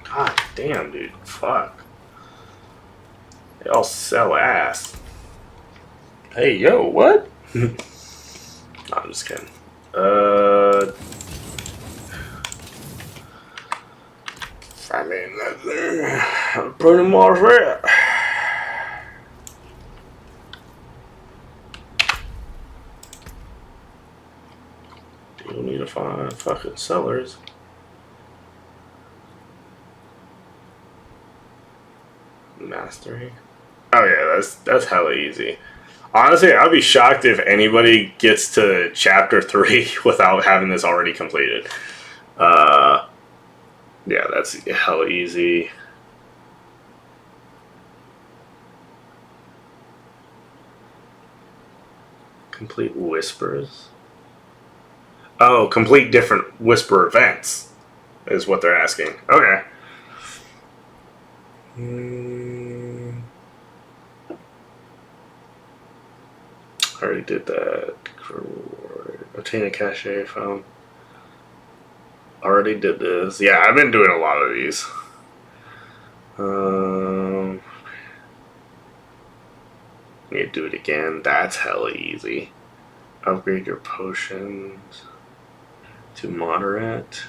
God damn, dude. Fuck. They all sell ass. Hey, yo, what? No, I'm just kidding. I mean, that's pretty much it. You need to find fucking sellers. Mastery. Oh yeah, that's hella easy. Honestly, I'd be shocked if anybody gets to chapter 3 without having this already completed. Yeah, that's hella easy. Complete whispers. Oh, complete different whisper events is what they're asking. Okay. already did that. Obtain a cache found. Already did this. Yeah, I've been doing a lot of these. Need to do it again. That's hella easy. Upgrade your potions to moderate.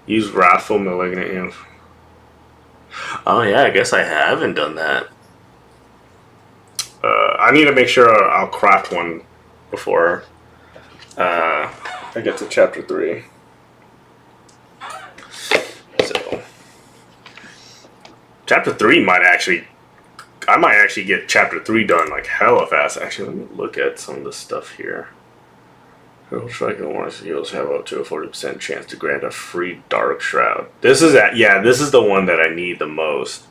Use Wrathful Malignant. Oh yeah, I guess I haven't done that. I need to make sure I'll craft one before I get to chapter 3. So, chapter 3 might actually, I might actually get chapter 3 done like hella fast. Actually, let me look at some of the stuff here. Striking one skills have up to a 40% chance to grant a free Dark Shroud. This is this is the one that I need the most.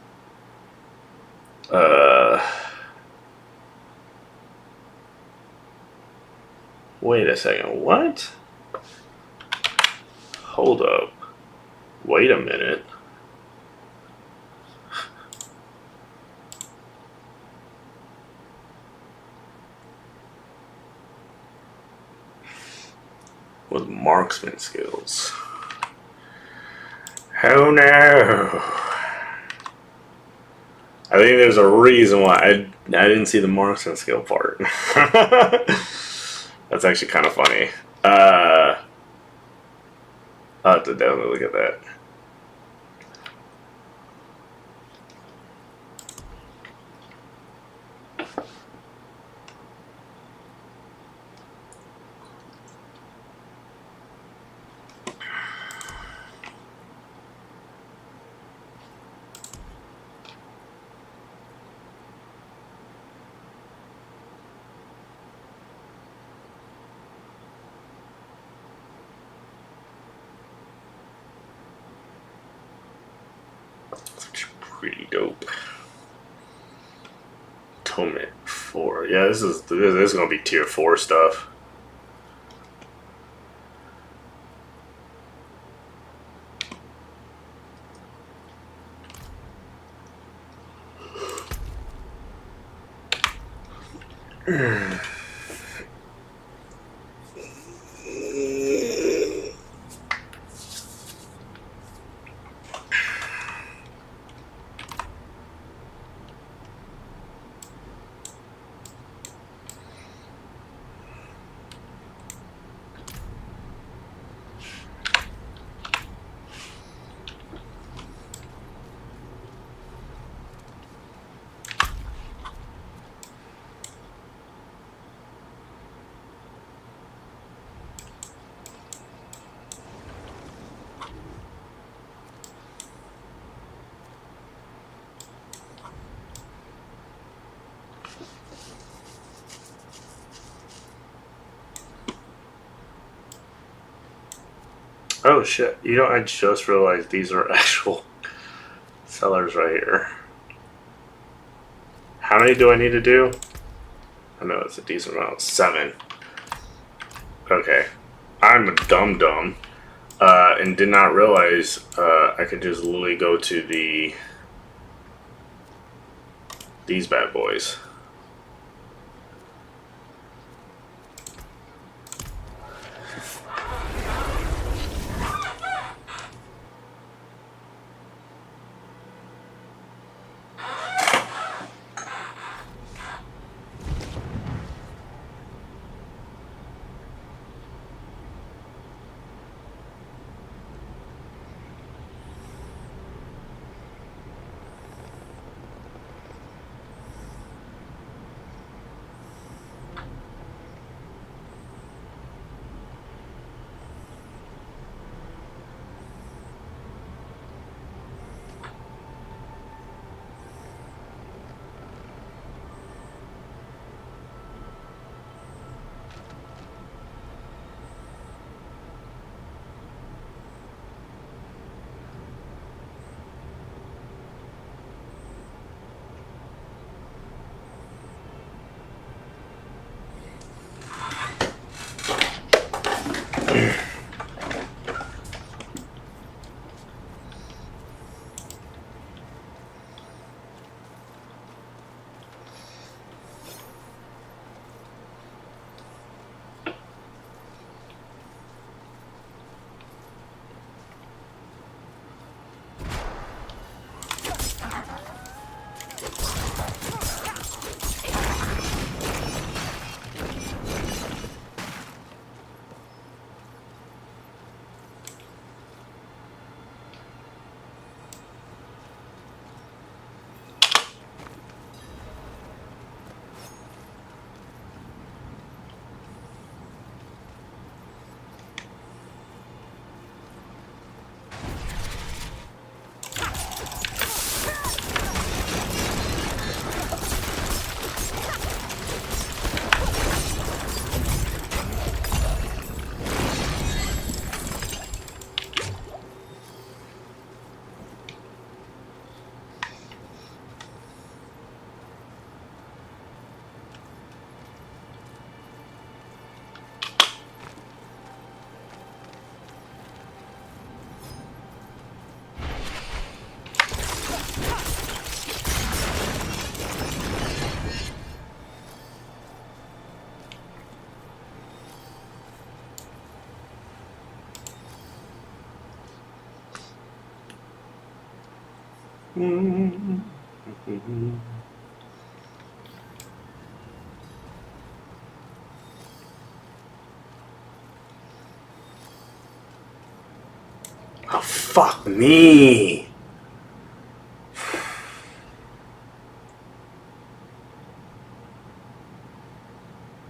Wait a second, what? Hold up. Wait a minute. With marksman skills. Oh no. I think there's a reason why I didn't see the marksman skill part. That's actually kind of funny. I'll have to definitely look at that. Pretty dope. Atonement 4. Yeah, this is gonna be tier 4 stuff. Oh shit, you know, I just realized these are actual sellers right here. How many do I need to do? I know it's a decent amount. 7. Okay. I'm a dum-dum. And did not realize I could just literally go to these bad boys. Oh, fuck me.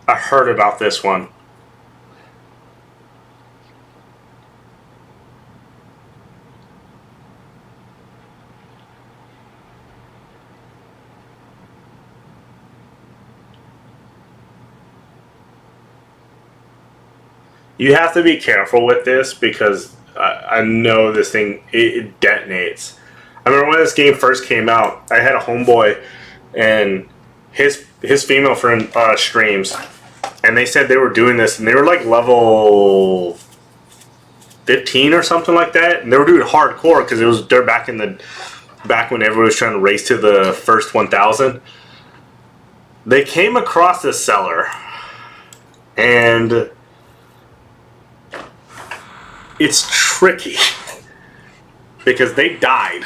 I heard about this one. You have to be careful with this because I know this thing it detonates. I remember when this game first came out. I had a homeboy, and his female friend streams, and they said they were doing this, and they were like level 15 or something like that, and they were doing hardcore because they're back when everyone was trying to race to the first 1,000. They came across this seller, and it's tricky because they died.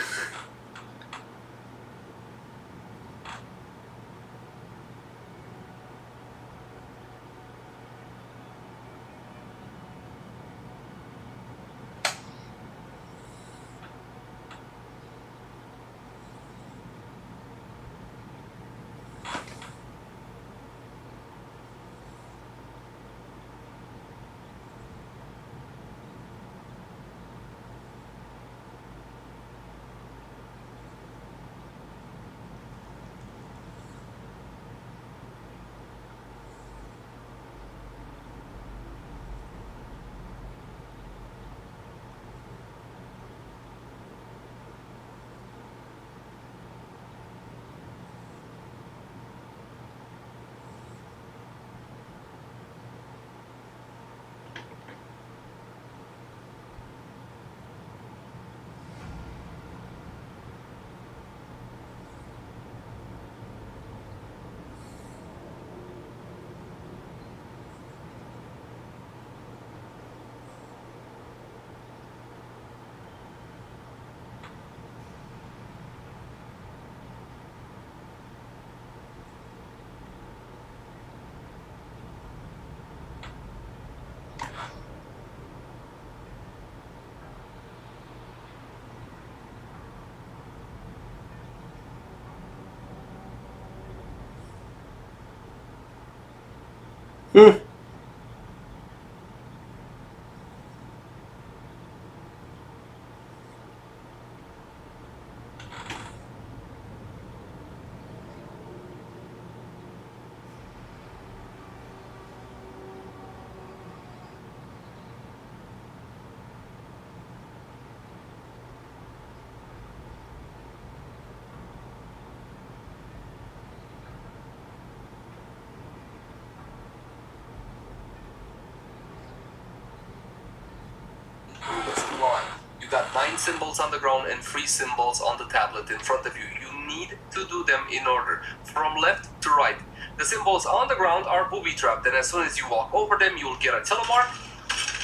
Hmm. You got 9 symbols on the ground and 3 symbols on the tablet in front of you. You need to do them in order, from left to right. The symbols on the ground are booby trapped, and as soon as you walk over them, you'll get a telemark.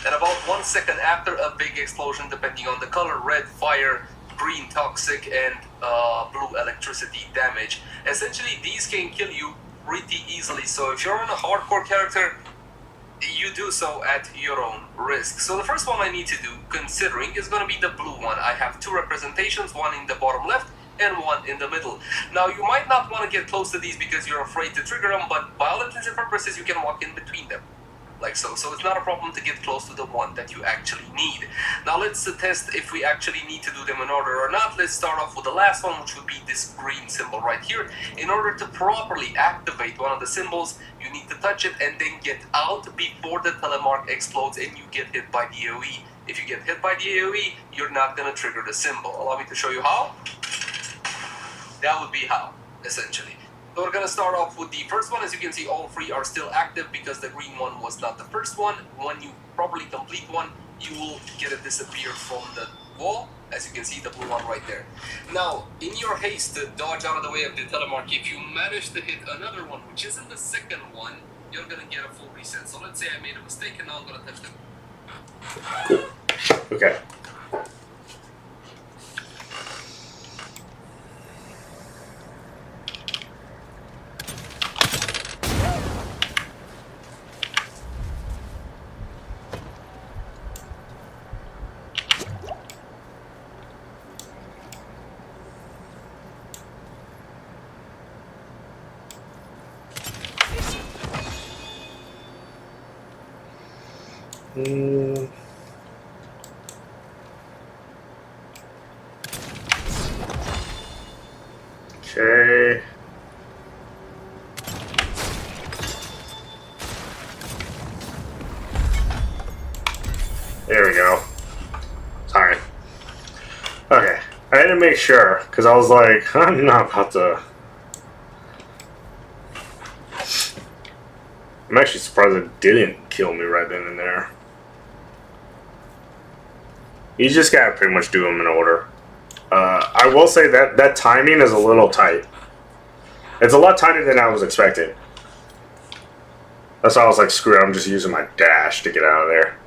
And about 1 second after a big explosion, depending on the color, red fire, green toxic, and blue electricity damage. Essentially, these can kill you pretty easily. So if you're on a hardcore character, you do so at your own risk. So the first one I need to do, considering, is going to be the blue one. I have 2 representations, one in the bottom left and one in the middle. Now, you might not want to get close to these because you're afraid to trigger them, but by all intents and purposes, you can walk in between them. Like so. So it's not a problem to get close to the one that you actually need. Now let's test if we actually need to do them in order or not. Let's start off with the last one, which would be this green symbol right here. In order to properly activate one of the symbols, you need to touch it and then get out before the telemark explodes and you get hit by the AoE. If you get hit by the AoE, you're not going to trigger the symbol. Allow me to show you how. That would be how, essentially. So we're going to start off with the first one. As you can see, all 3 are still active because the green one was not the first one. When you properly complete one, you will get it disappear from the wall. As you can see, the blue one right there. Now, in your haste to dodge out of the way of the telemark, if you manage to hit another one, which isn't the second one, you're going to get a full reset. So let's say I made a mistake and now I'm going to touch the... Okay. Mm. Okay. There we go. Sorry. Okay. I had to make sure, because I was like, I'm not about to... I'm actually surprised it didn't kill me right then and there. You just gotta pretty much do them in order. I will say that that timing is a little tight. It's a lot tighter than I was expecting. That's why I was like, screw it, I'm just using my dash to get out of there.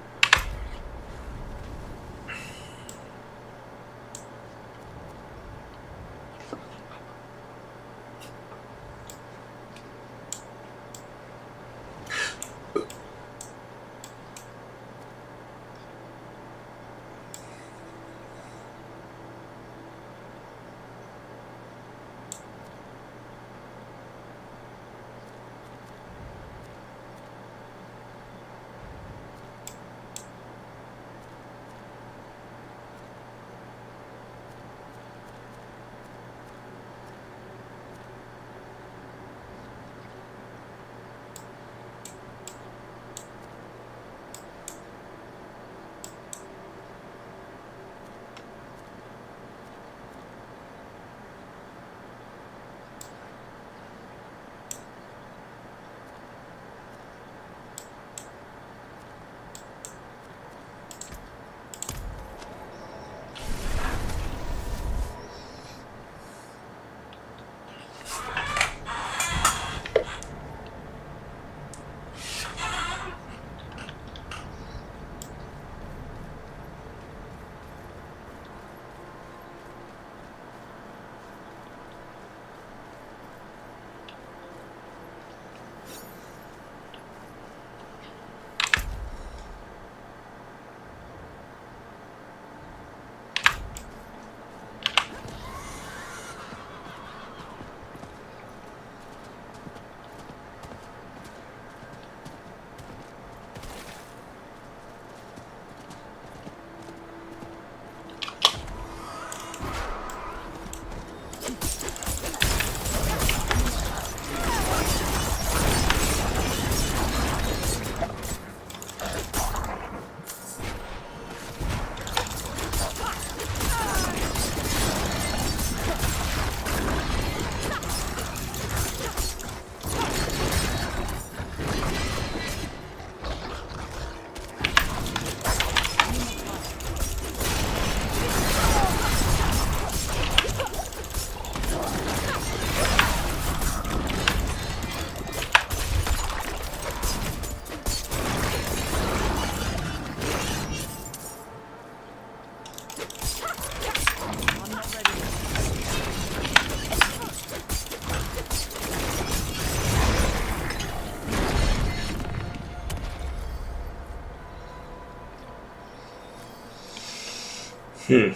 Hmm.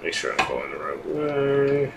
Make sure I'm going the right way.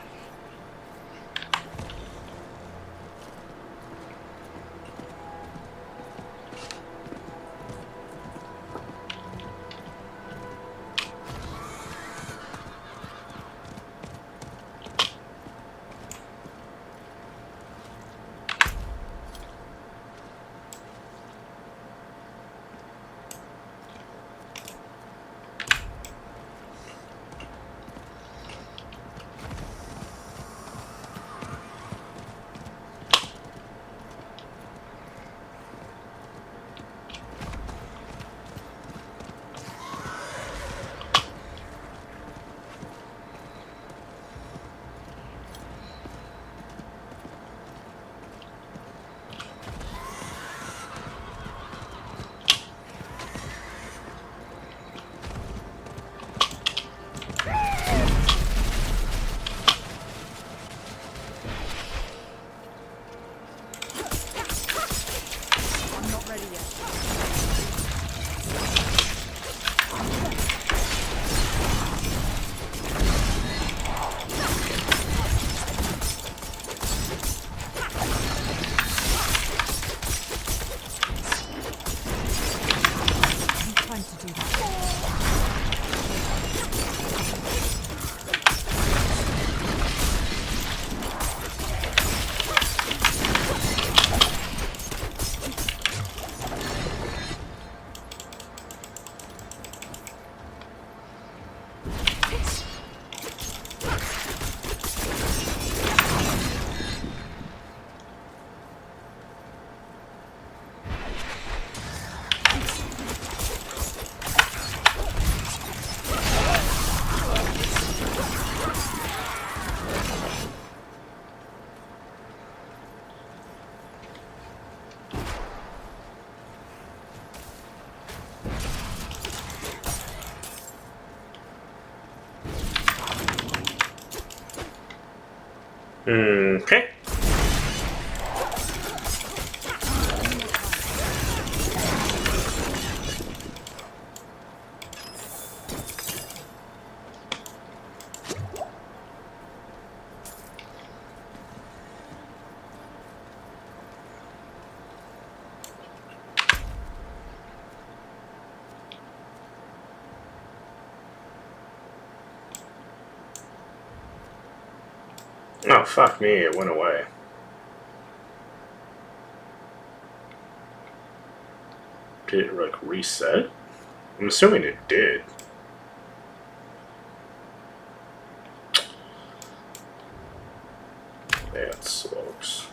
Okay. Oh, fuck me, it went away. Did it, like, reset? I'm assuming it did. That sucks.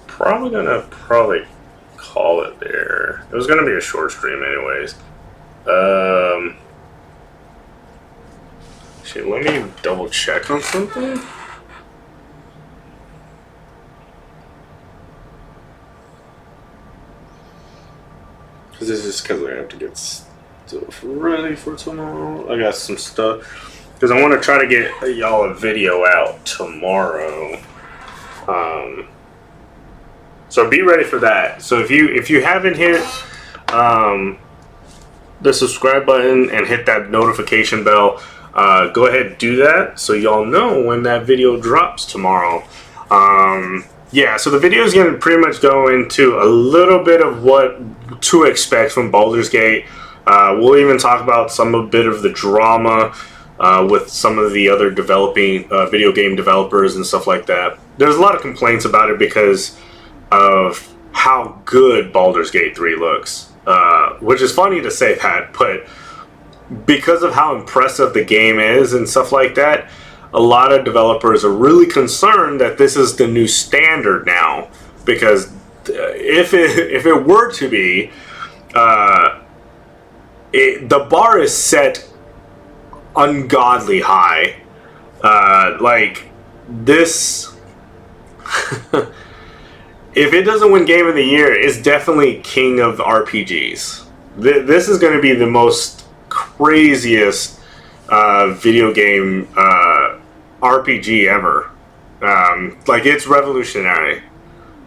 Probably gonna call it there. It was gonna be a short stream anyways. Shit, let me double check on something. Cause this is because I have to get stuff ready for tomorrow. I got some stuff. Cause I want to try to get y'all a video out tomorrow. So be ready for that. So if you haven't hit the subscribe button and hit that notification bell, go ahead and do that so y'all know when that video drops tomorrow. Yeah, so the video is going to pretty much go into a little bit of what to expect from Baldur's Gate. We'll even talk about a bit of the drama with some of the other developing video game developers and stuff like that. There's a lot of complaints about it because of how good Baldur's Gate 3 looks, which is funny to say that, but because of how impressive the game is and stuff like that, a lot of developers are really concerned that this is the new standard now, because if it were to be, the bar is set ungodly high. Like this if it doesn't win Game of the Year, it's definitely king of RPGs. This is going to be the most craziest video game RPG ever. Like, it's revolutionary.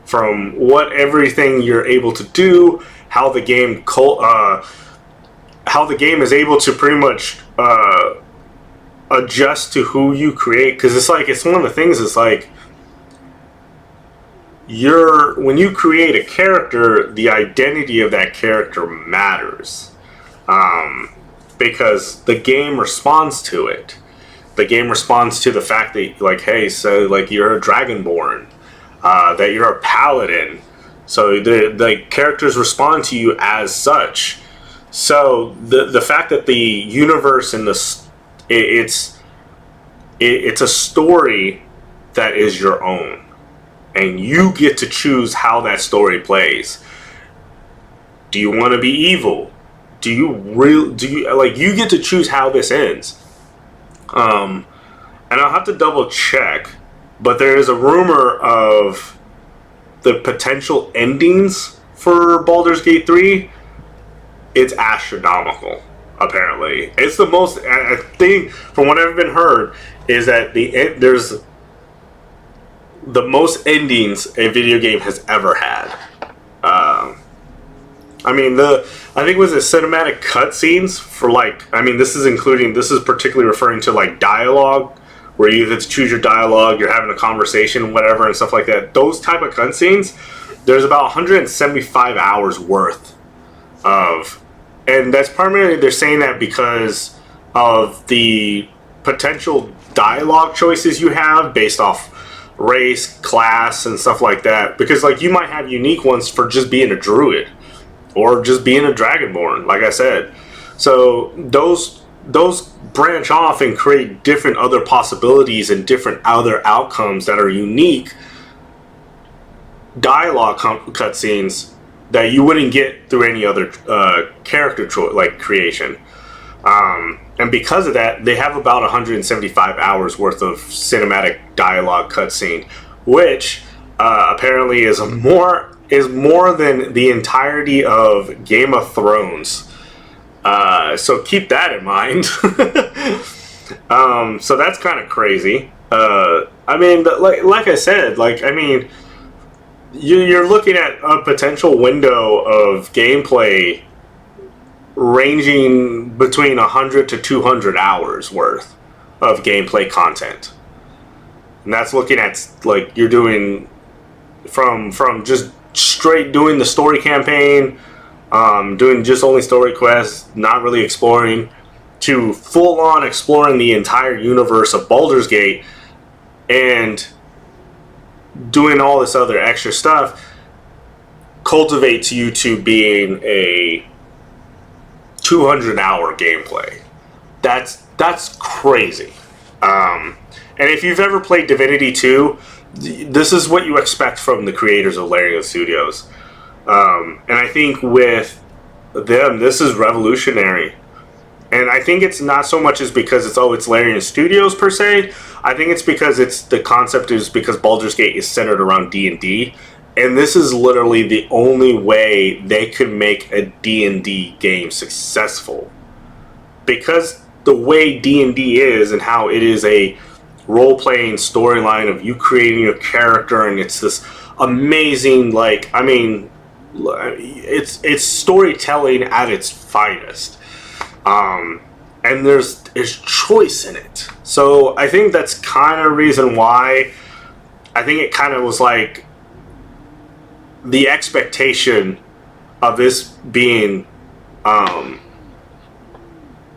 From everything you're able to do, how the game is able to pretty much adjust to who you create. Because it's one of the things. It's like, when you create a character, the identity of that character matters, because the game responds to it. The game responds to the fact that, like, hey, so like you're a dragonborn, that you're a paladin, so the characters respond to you as such. So the fact that the universe and it's a story that is your own. And you get to choose how that story plays. Do you want to be evil? You get to choose how this ends. And I'll have to double check, but there is a rumor of the potential endings for Baldur's Gate 3. It's astronomical. Apparently, it's the most. I think, from what I've been heard, is that there's the most endings a video game has ever had. I mean, I think it was the cinematic cutscenes for like. I mean, this is particularly referring to like dialogue, where you get to choose your dialogue, you're having a conversation, whatever, and stuff like that. Those type of cutscenes, there's about 175 hours worth of. And that's primarily, they're saying that because of the potential dialogue choices you have based off race, class, and stuff like that. Because like you might have unique ones for just being a druid or just being a dragonborn, like I said. So those branch off and create different other possibilities and different other outcomes that are unique dialogue cutscenes that you wouldn't get through any other character creation. And because of that, they have about 175 hours worth of cinematic dialogue cutscene, which apparently is more than the entirety of Game of Thrones. So keep that in mind. So that's kind of crazy. I mean, like I said, you're looking at a potential window of gameplay ranging between 100 to 200 hours worth of gameplay content. And that's looking at, like, you're doing from just straight doing the story campaign, doing just only story quests, not really exploring, to full on exploring the entire universe of Baldur's Gate and doing all this other extra stuff cultivates you to being a 200-hour gameplay. That's crazy. And if you've ever played Divinity 2, this is what you expect from the creators of Larian Studios. And I think with them, this is revolutionary. And I think it's not so much as because it's Larian Studios per se. I think it's because the concept is because Baldur's Gate is centered around D&D, and this is literally the only way they could make a D&D game successful. Because the way D&D is and how it is a role-playing storyline of you creating your character, and it's this amazing, it's storytelling at its finest. And there's choice in it. So I think that's kind of reason why I think it kind of was like the expectation of this being a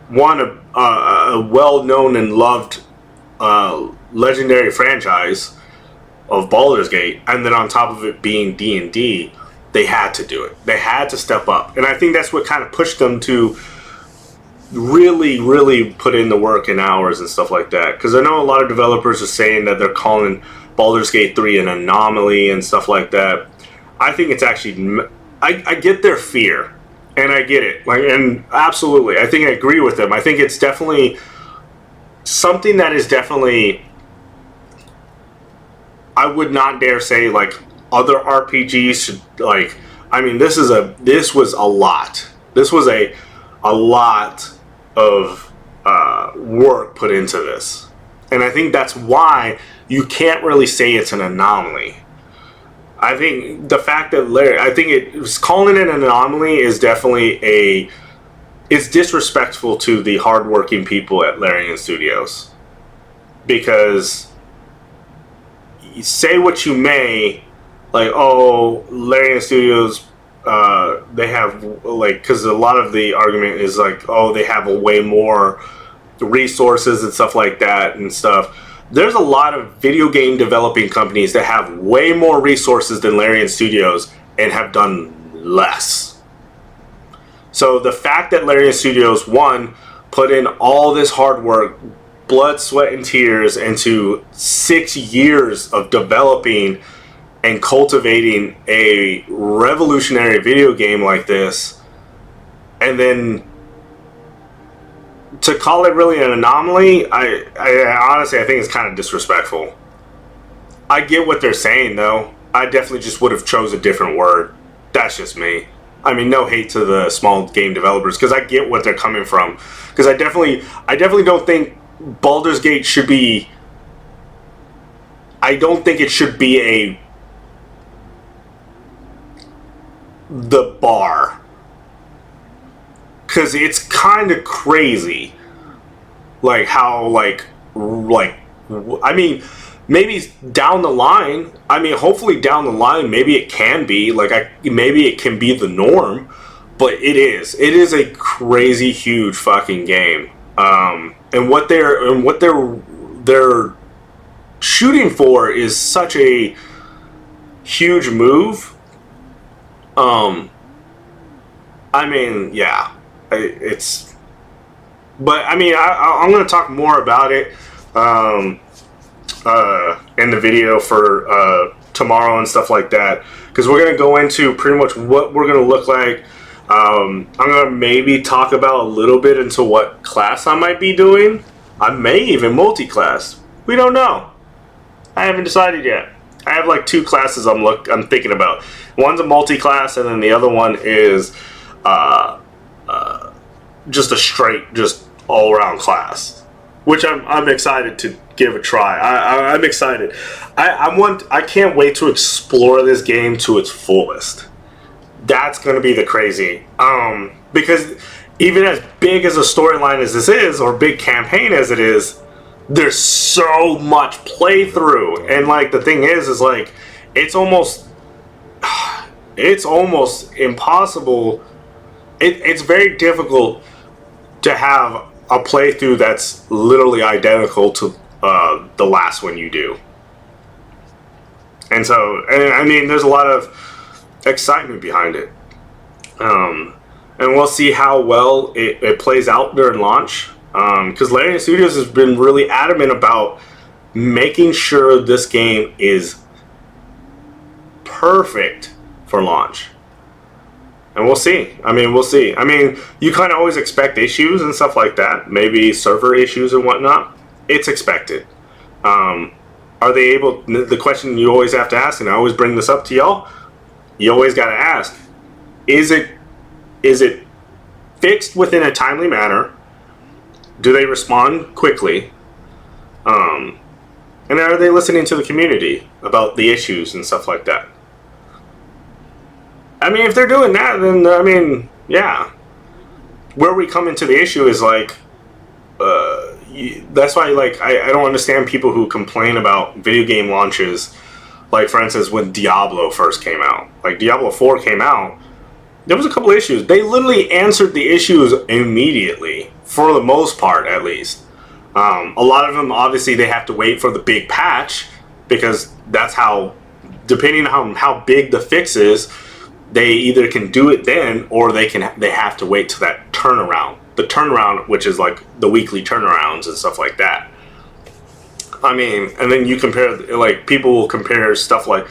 well-known and loved legendary franchise of Baldur's Gate, and then on top of it being D&D, they had to do it. They had to step up. And I think that's what kind of pushed them to really put in the work and hours and stuff like that. Because I know a lot of developers are saying that they're calling Baldur's Gate 3 an anomaly and stuff like that. I think it's actually... I get their fear. And I get it. And absolutely, I think I agree with them. I think it's definitely something that is definitely... I would not dare say, other RPGs should, this was a lot. This was a lot of work put into this. And I think that's why you can't really say it's an anomaly. I think the fact that calling it an anomaly is definitely it's disrespectful to the hardworking people at Larian Studios. Because say what you may, Larian Studios, they have, because a lot of the argument is they have a way more resources and stuff like that and stuff. There's a lot of video game developing companies that have way more resources than Larian Studios and have done less. So the fact that Larian Studios, one, put in all this hard work, blood, sweat, and tears into 6 years of developing and cultivating a revolutionary video game like this, and then to call it really an anomaly, I honestly, I think it's kind of disrespectful. I get what they're saying, though. I definitely just would have chose a different word. That's just me. I mean, no hate to the small game developers, because I get what they're coming from. Because I definitely don't think Baldur's Gate should be. I don't think it should be the bar, because it's kind of crazy, like how like I mean, maybe down the line. I mean, hopefully down the line, maybe it can be like maybe it can be the norm, but it is a crazy huge fucking game. And what they're shooting for is such a huge move. I mean, yeah, it's. But I mean, I'm going to talk more about it in the video for tomorrow and stuff like that, because we're going to go into pretty much what we're going to look like. I'm going to maybe talk about a little bit into what class I might be doing. I may even multi-class. We don't know. I haven't decided yet. I have like 2 classes I'm thinking about. One's a multi-class, and then the other one is just a straight, just all-around class, which I'm excited to give a try. I'm excited. I can't wait to explore this game to its fullest. That's going to be the crazy. Because even as big as a storyline as this is, or big campaign as it is, there's so much playthrough. And like the thing is like it's almost impossible. It's very difficult to have a playthrough that's literally identical to the last one you do. And so, I mean, there's a lot of excitement behind it. And we'll see how well it plays out during launch. Because Larian Studios has been really adamant about making sure this game is perfect for launch. And we'll see. I mean, we'll see. I mean, you kind of always expect issues and stuff like that. Maybe server issues and whatnot. It's expected. Are they able... The question you always have to ask, and I always bring this up to y'all, you always got to ask, is it fixed within a timely manner? Do they respond quickly? And are they listening to the community about the issues and stuff like that? I mean, if they're doing that, then, I mean, yeah. Where we come into the issue is, like, that's why, like, I don't understand people who complain about video game launches. Like, for instance, when Diablo first came out. Like, Diablo 4 came out, there was a couple issues. They literally answered the issues immediately, for the most part, at least. A lot of them, obviously, they have to wait for the big patch, because that's how, depending on how big the fix is, they either can do it then, or they have to wait till that turnaround. The turnaround, which is like the weekly turnarounds and stuff like that. I mean, and then you compare, like, people will compare stuff like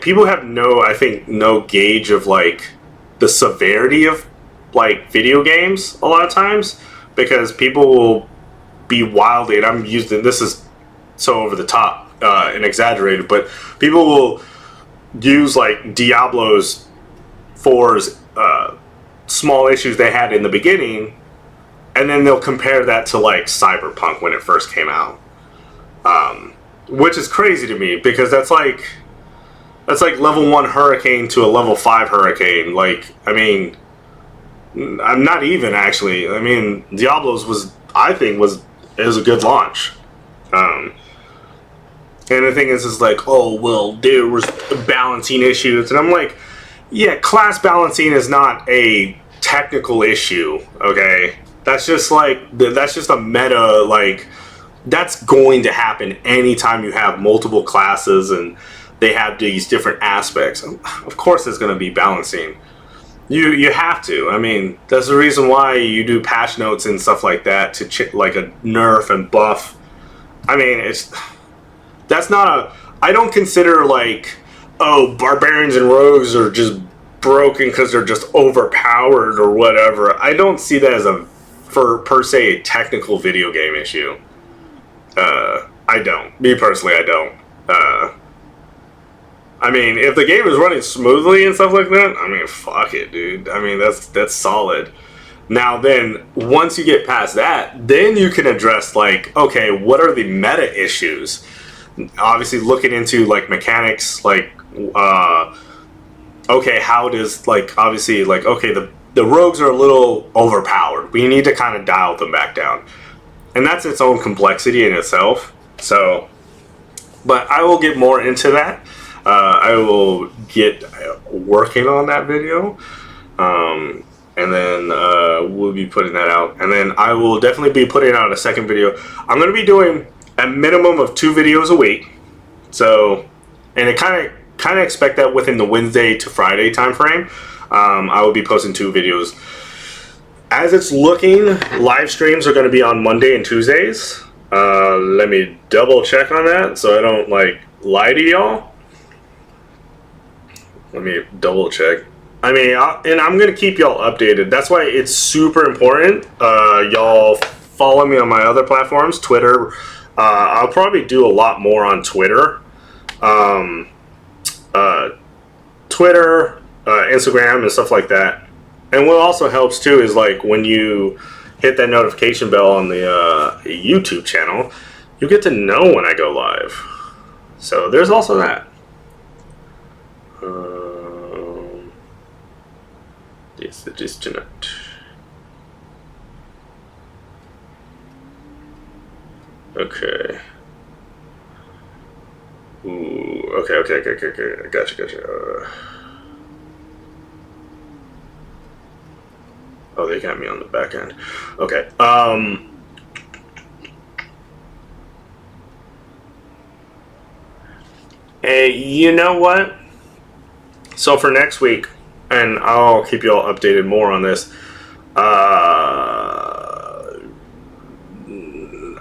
people have no gauge of, like, the severity of, like, video games a lot of times, because people will be wildly, and I'm using, this is so over the top and exaggerated, but people will use, like, Diablo's 4's small issues they had in the beginning, and then they'll compare that to, like, Cyberpunk when it first came out, which is crazy to me, because that's like level 1 hurricane to a level 5 hurricane. Like, I mean, I'm not even, actually. I mean, Diablo's was a good launch. And the thing is like, oh, well, there was balancing issues. And I'm like, yeah, class balancing is not a technical issue, okay? That's just like, that's just a meta, like, that's going to happen anytime you have multiple classes and they have these different aspects. Of course there's going to be balancing. You have to. I mean, that's the reason why you do patch notes and stuff like that to like a nerf and buff. I mean, that's not a... I don't consider, like, oh, barbarians and rogues are just broken because they're just overpowered or whatever. I don't see that as per se, a technical video game issue. I don't. Me personally, I don't. I mean, if the game is running smoothly and stuff like that, I mean, fuck it, dude. I mean, that's solid. Now then, once you get past that, then you can address like, okay, what are the meta issues? Obviously, looking into like mechanics, like, okay, how does like obviously like okay, the rogues are a little overpowered. We need to kind of dial them back down, and that's its own complexity in itself. So, but I will get more into that. I will get working on that video. And then we'll be putting that out. And then I will definitely be putting out a second video. I'm going to be doing a minimum of 2 videos a week. So, and it kind of expect that within the Wednesday to Friday time frame. I will be posting 2 videos. As it's looking, live streams are going to be on Monday and Tuesdays. Let me double check on that so I don't like lie to y'all. Let me double check. I mean, and I'm going to keep y'all updated. That's why it's super important. Y'all follow me on my other platforms, Twitter. I'll probably do a lot more on Twitter. Twitter, Instagram, and stuff like that. And what also helps too is like when you hit that notification bell on the YouTube channel, you get to know when I go live. So there's also that. It's the disconnect. Okay. Ooh. Okay. Gotcha. Oh, they got me on the back end. Okay. Hey, you know what? So for next week, and I'll keep you all updated more on this.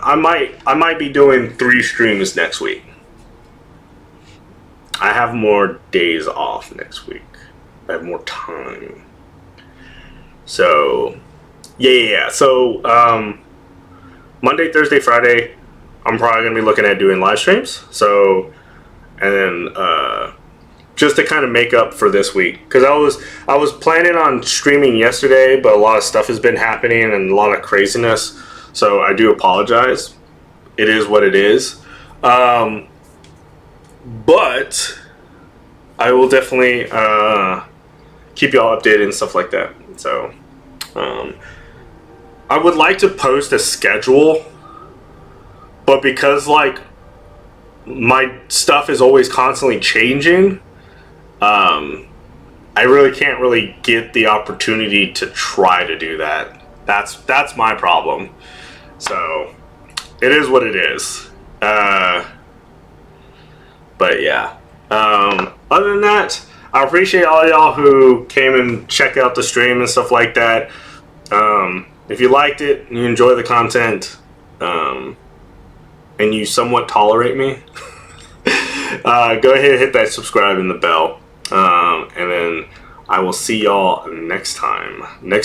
I might be doing 3 streams next week. I have more days off next week. I have more time. So, yeah. So, Monday, Thursday, Friday, I'm probably gonna be looking at doing live streams. So, and then just to kind of make up for this week, because I was planning on streaming yesterday, but a lot of stuff has been happening and a lot of craziness. So I do apologize. It is what it is. But I will definitely keep y'all updated and stuff like that. So I would like to post a schedule, but because like my stuff is always constantly changing, I really can't really get the opportunity to try to do that. That's my problem. So it is what it is. But yeah. Other than that, I appreciate all y'all who came and checked out the stream and stuff like that. If you liked it and you enjoy the content, and you somewhat tolerate me, go ahead and hit that subscribe and the bell. And then I will see y'all next time.